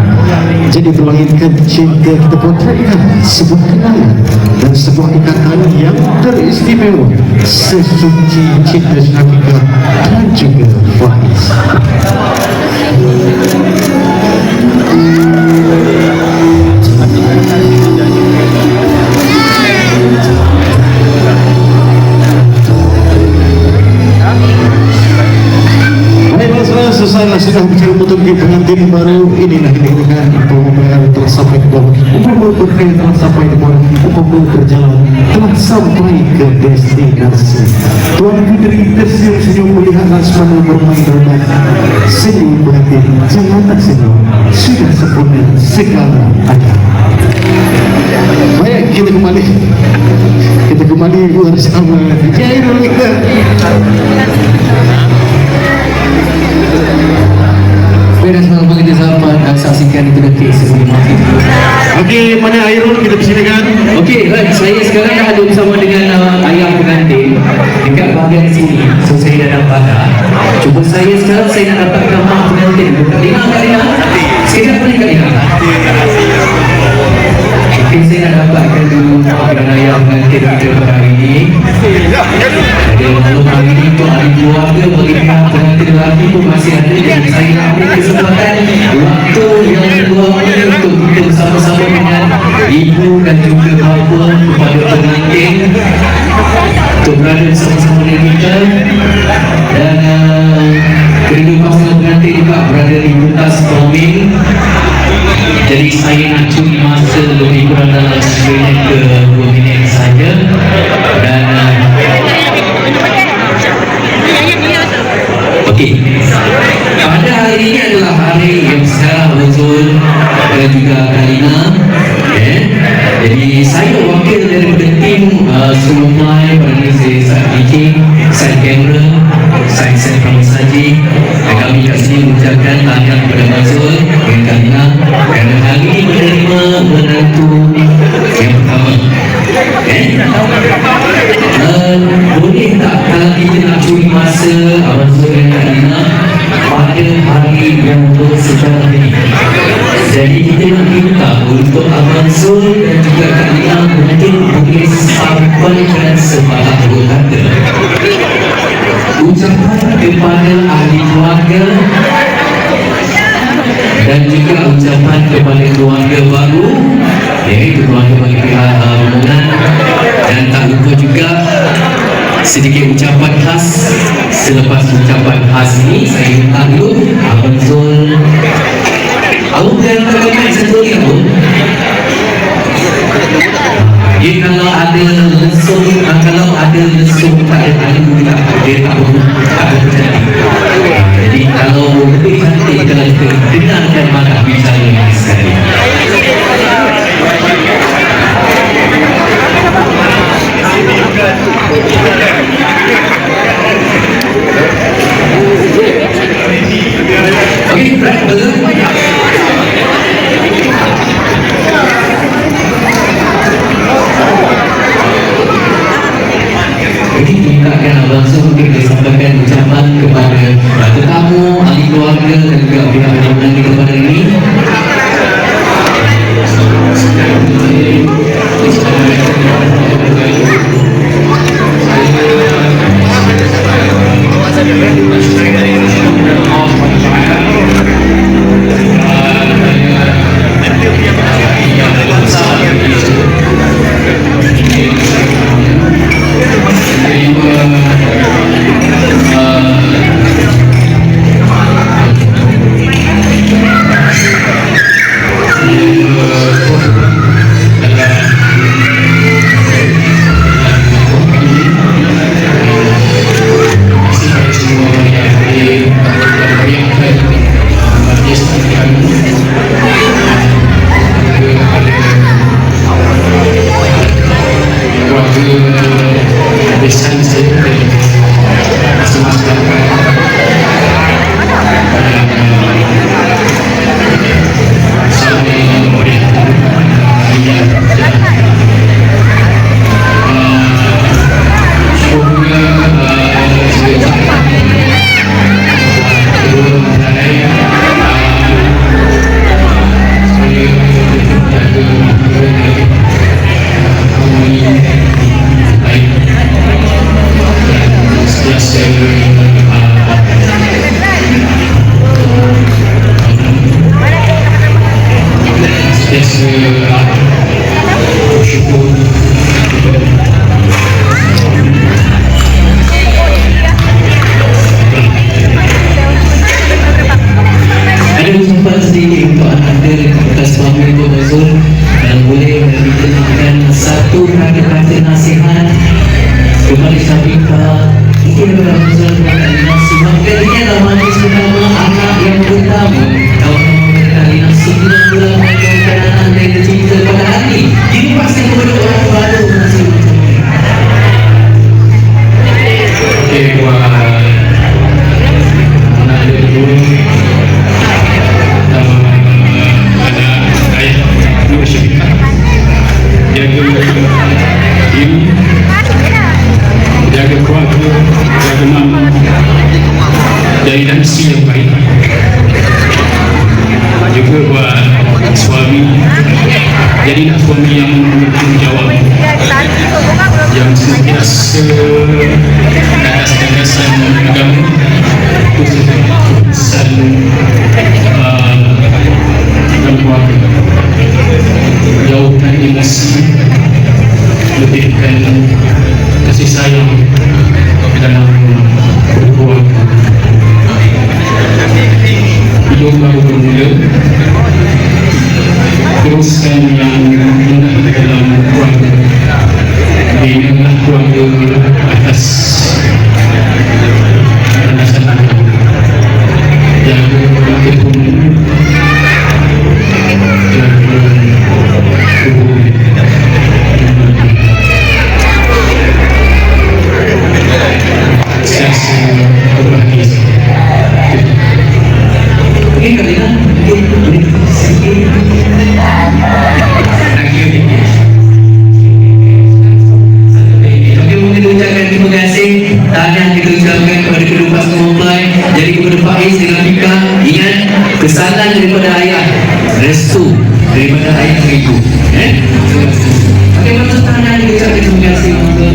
Jadi melahirkan cinta kita potretkan sebuah kenangan dan sebuah ikatan yang teristimewa, sesuci cinta Syafiqah dan juga Faiz. Sesalah sudah bicara untuk pengantin baru, inilah dikatakan pembayar telah sampai ke bawah, umpama berkait telah sampai ke bawah, umpama berjalan telah sampai ke destinasi. Tuan Putri tersenyum-senyum melihat Laksmana bermain renang. Senyum pengantin, jangan tak senyum, sudah sempurna segala ada. Baik, kita kembali bersama Jairul kita. Beres malam kita sahabat dan saksikan itu detik sebelum mati. Okey, mana Airul kita persilakan. Okey, right. Saya sekarang dah ada bersama dengan ayah pengantin dekat bahagian sini. So saya dah dapat. Cuba saya sekarang saya nak dapatkan mak pengantin. Bukan dengar Kak Lina. Sekejap boleh Kak Lina. Okey, saya nak dapatkan dulu dengan ayah pengantin kita pada hari ini. Jadi kalau hari ini untuk hari keluarga bagi pihak pengantin lelaki pun masih ada. Jadi saya nak ambil kesempatan waktu yang kedua untuk kita bersama-sama dengan ibu dan juga bapa kepada pengantin untuk berada bersama-sama dengan kita. Dan kedua pasangan pengantin juga berada di pentas Toming. Jadi saya nak curi masa lebih kurang dalam 1 minit ke 2 minit saja. Dan okey, pada hari ini adalah hari yang sekarang betul dan juga Karina. Jadi saya wakil daripada tim Surumai, pada saya DJ, saya kamera, saya Frank Saji, dan kami kat sini mengucapkan tahniah kepada Mazul dan Karina kerana hari ini menerima menantu yang pertama. Boleh tak kalau kita nak curi masa Mazul dan Karina pada hari yang secara ini? Jadi kita nak minta untuk Abang Zul dan juga Karina mungkin boleh sampaikan sepatah dua kata ucapan kepada ahli keluarga dan juga ucapan kepada keluarga baru, iaitu keluarga bagi pihak rombongan, dan tak lupa juga sedikit ucapan khas. Selepas ucapan khas ini saya minta dulu Abang Zul. Aku bukan nak satu lagi pun. Dia kalau ada lesung, kalau ada lesung tak ada tali juga, dia tak berjadi. Jadi kalau lebih cantik kalau kita dengarkan mata bicara ini sekali. Okey, baik, betul. Jadi kita akan langsung kita sampaikan ucapan kepada tetamu, ahli keluarga dan juga pihak rombongan kita pada hari ini. Hidup baru bermula. Jadi kepada Faiz dengan Fika, ingat kesalahan daripada ayah, restu daripada ayah dan ibu. Bagaimana tangan kita ucapkan terima kasih untuk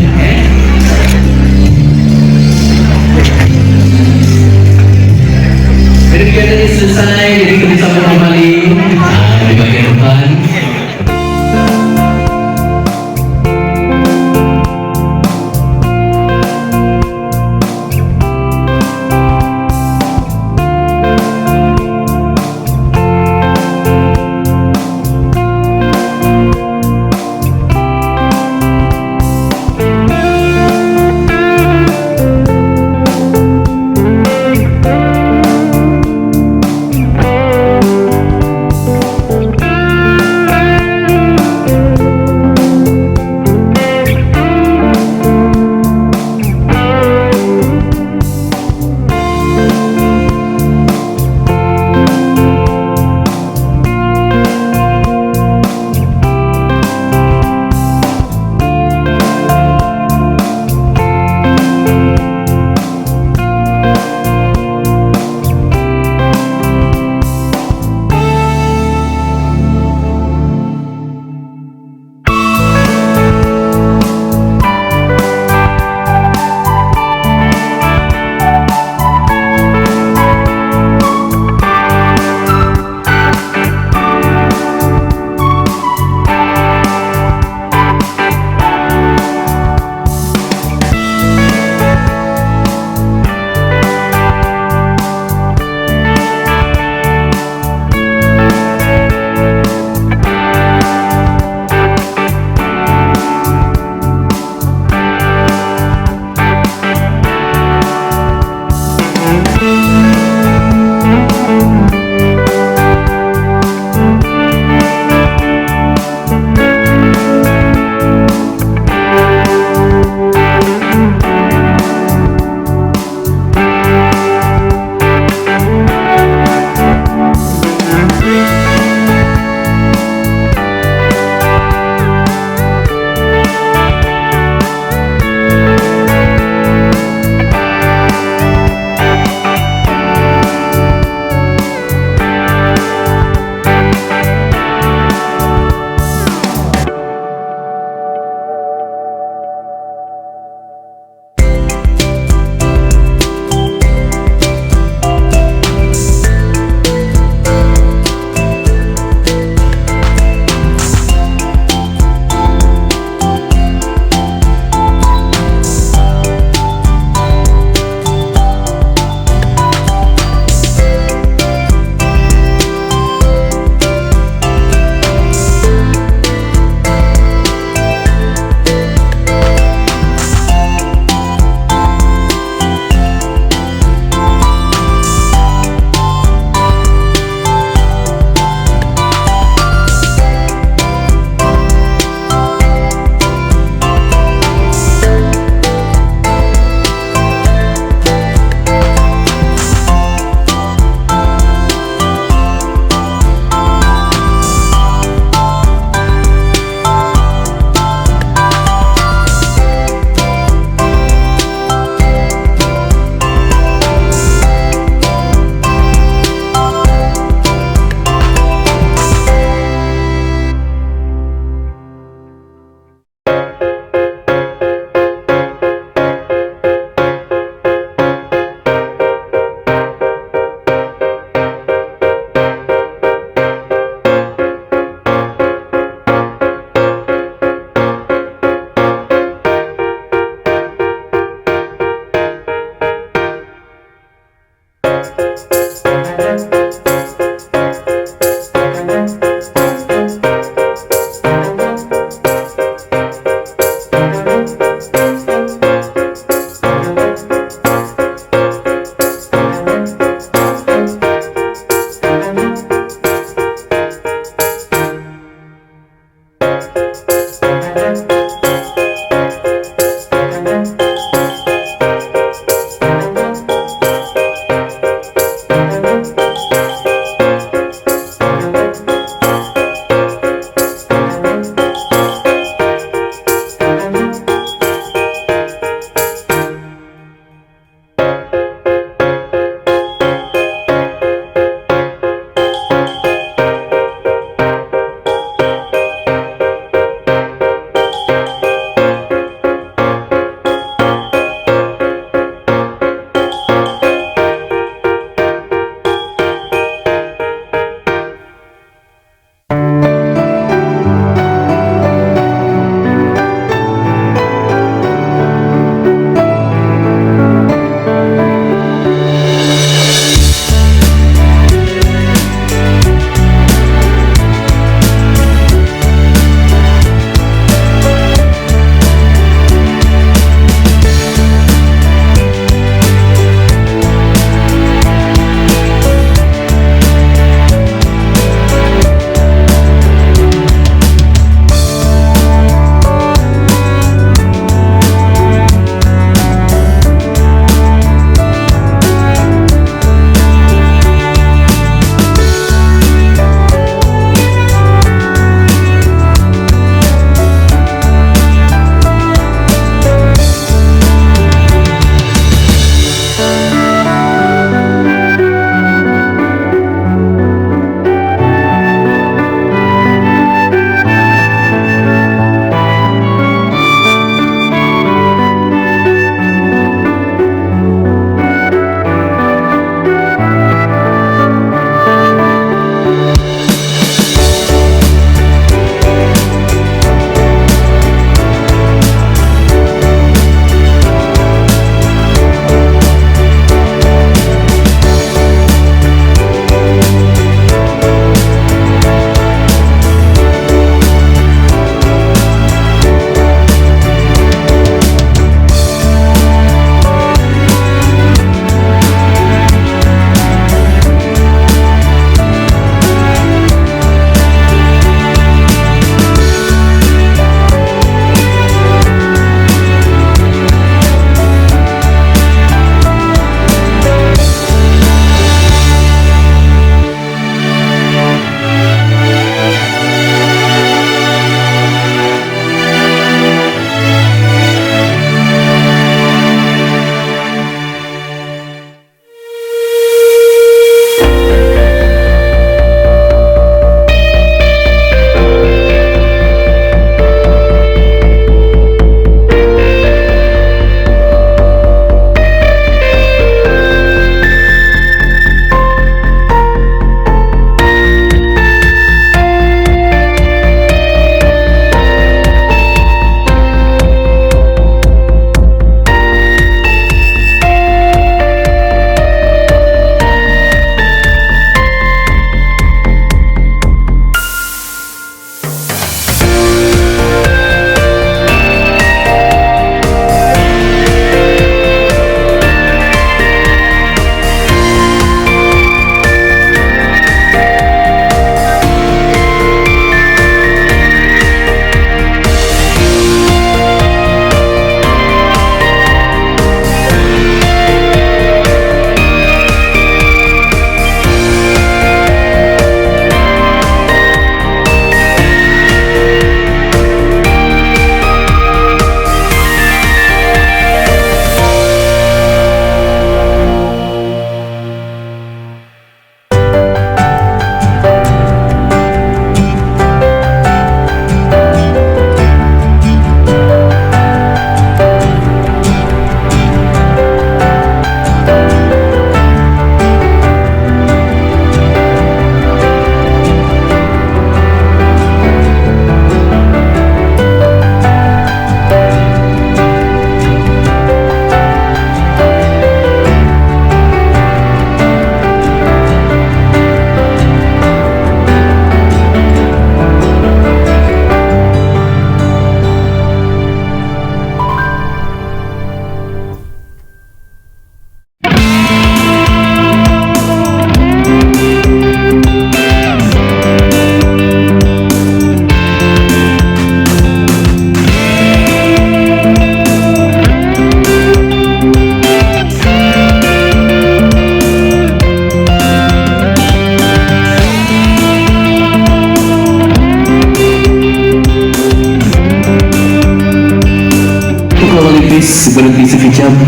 Jadi kegiatan ini selesai, jadi kita sambung kembali di bagian depan.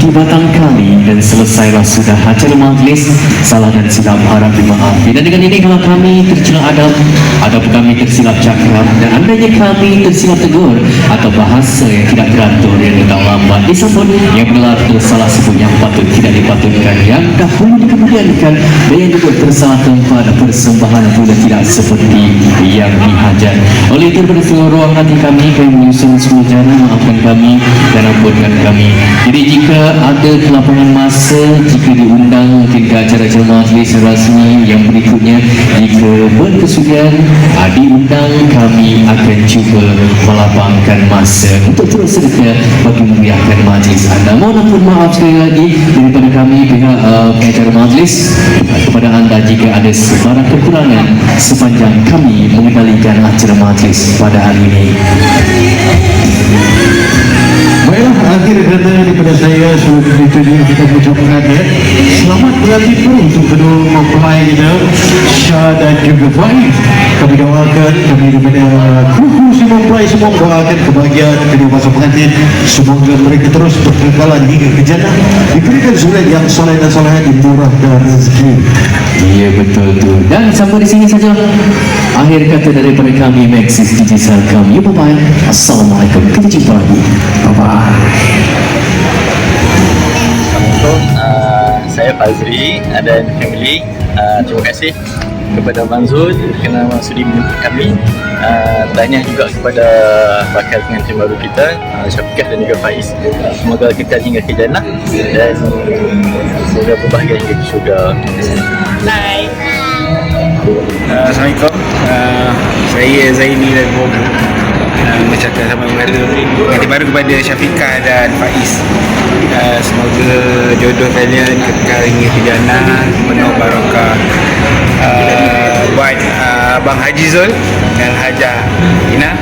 di batang kali dan selesailah sudah acara majlis. Salah dan silap harap dimaafkan. Dan dengan ini kalau kami tercela adab kami tersilap cakap, dan andainya kami tersilap tegur atau bahasa yang tidak teratur yang tidak lambat disebut yang benar salah sebut yang patut tidak dipatutkan, yang dahulu dikemudiankan, dan yang dibuat tersalah tempat persembahan pula tidak seperti yang dihajat. Oleh itu pada seluruh ruang hati kami menyusun semua jana, maafkan kami dan ampunkan kami. Jadi jika ada kelapangan masa, jika diundang mungkin ke acara-acara majlis rasmi yang berikutnya, jika berkesudian diundang, kami akan cuba melapangkan masa untuk turut serta bagi memeriahkan majlis anda. Mohon ampun maaf sekali lagi daripada kami pihak pengacara majlis kepada anda jika ada sebarang kekurangan sepanjang kami mengendalikan acara majlis pada hari ini. Baiklah, akhir kata daripada saya sebelum itu kita mengucapkan selamat berlatih pun untuk kedua mempelai kita, Syah dan juga Faiz. Kami doakan, kami daripada kru si mempelai semua doakan kebahagiaan kedua pasang pengantin. Semoga mereka terus berkekalan hingga ke jannah, diberikan zuriat yang soleh dan soleha, dimurahkan rezeki. Ya betul tu. Dan sampai di sini saja akhir kata daripada kami Maxis DJ Salcam. Ya bye-bye. Assalamualaikum. Kita jumpa lagi. Bye-bye. Assalamualaikum. Saya Fazri dan family. Terima kasih kepada Abang Zul kerana sudi menjemput kami. Tahniah juga kepada bakal pengantin baru kita, Syafiqah dan juga Faiz. Semoga kita hingga ke jannah dan semoga berbahagia hingga ke syurga. Bye. Assalamualaikum. Saya Zaini dan Bobo. Bercakap sama pengantin baru kepada Syafiqah dan Faiz. Semoga jodoh kalian kekal hingga ke jannah, penuh barakah. Buat Abang Haji Zul dan Hajah Ina,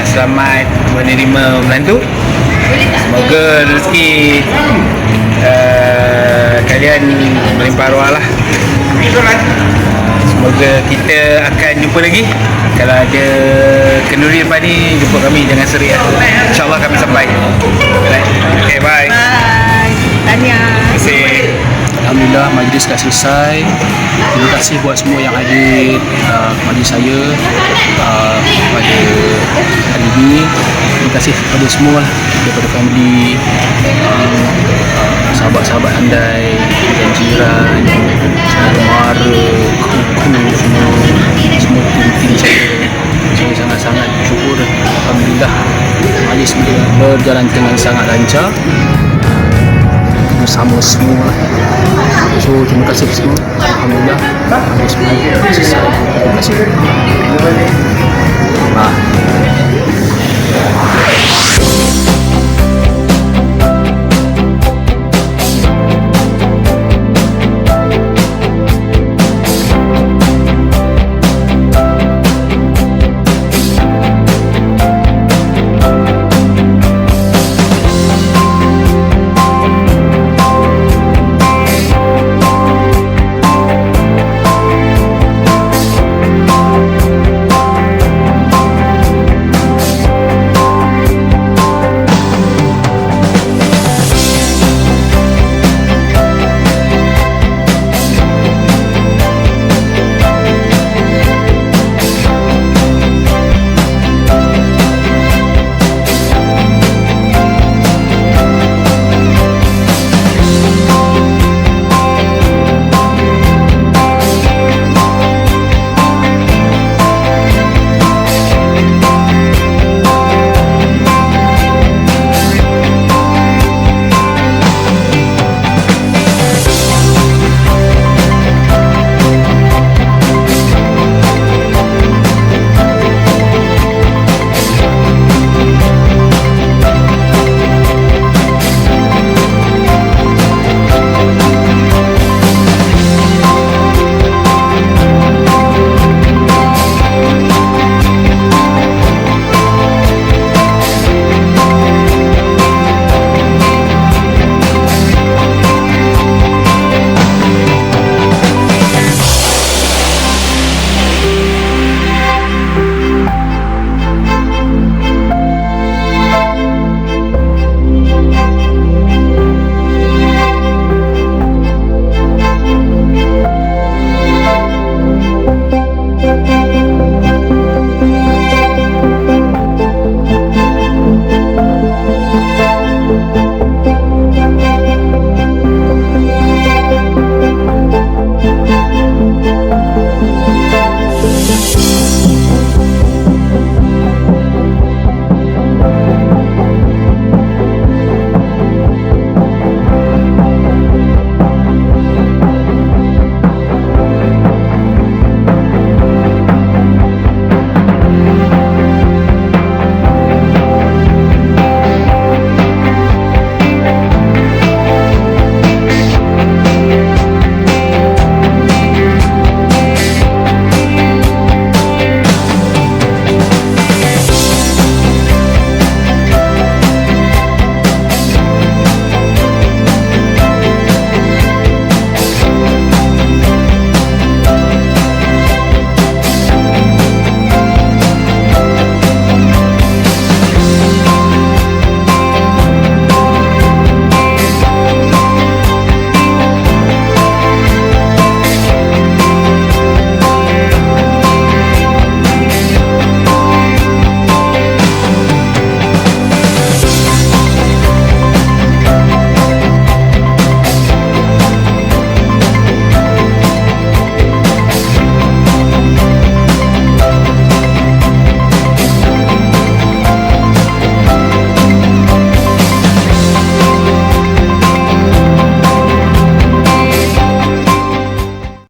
selamat menerima menantu. Semoga rezeki kalian melimpah ruah lah. Semoga kita akan jumpa lagi. Kalau ada kenduri lepas ni, jumpa kami, jangan serik. InsyaAllah kami sampai. Okay, bye. Bye. Tahniah. Terima kasih. Alhamdulillah majlis dah selesai. Terima kasih buat semua yang hadir majlis saya pada hari ini. Terima kasih kepada semua daripada family, sahabat-sahabat andai dan jiran, saudara mara, kru semua tim saya. Saya sangat-sangat bersyukur. Alhamdulillah majlis berjalan dengan sangat lancar bersama semua. So terima kasih semua. Alhamdulillah semua selesai. Terima kasih.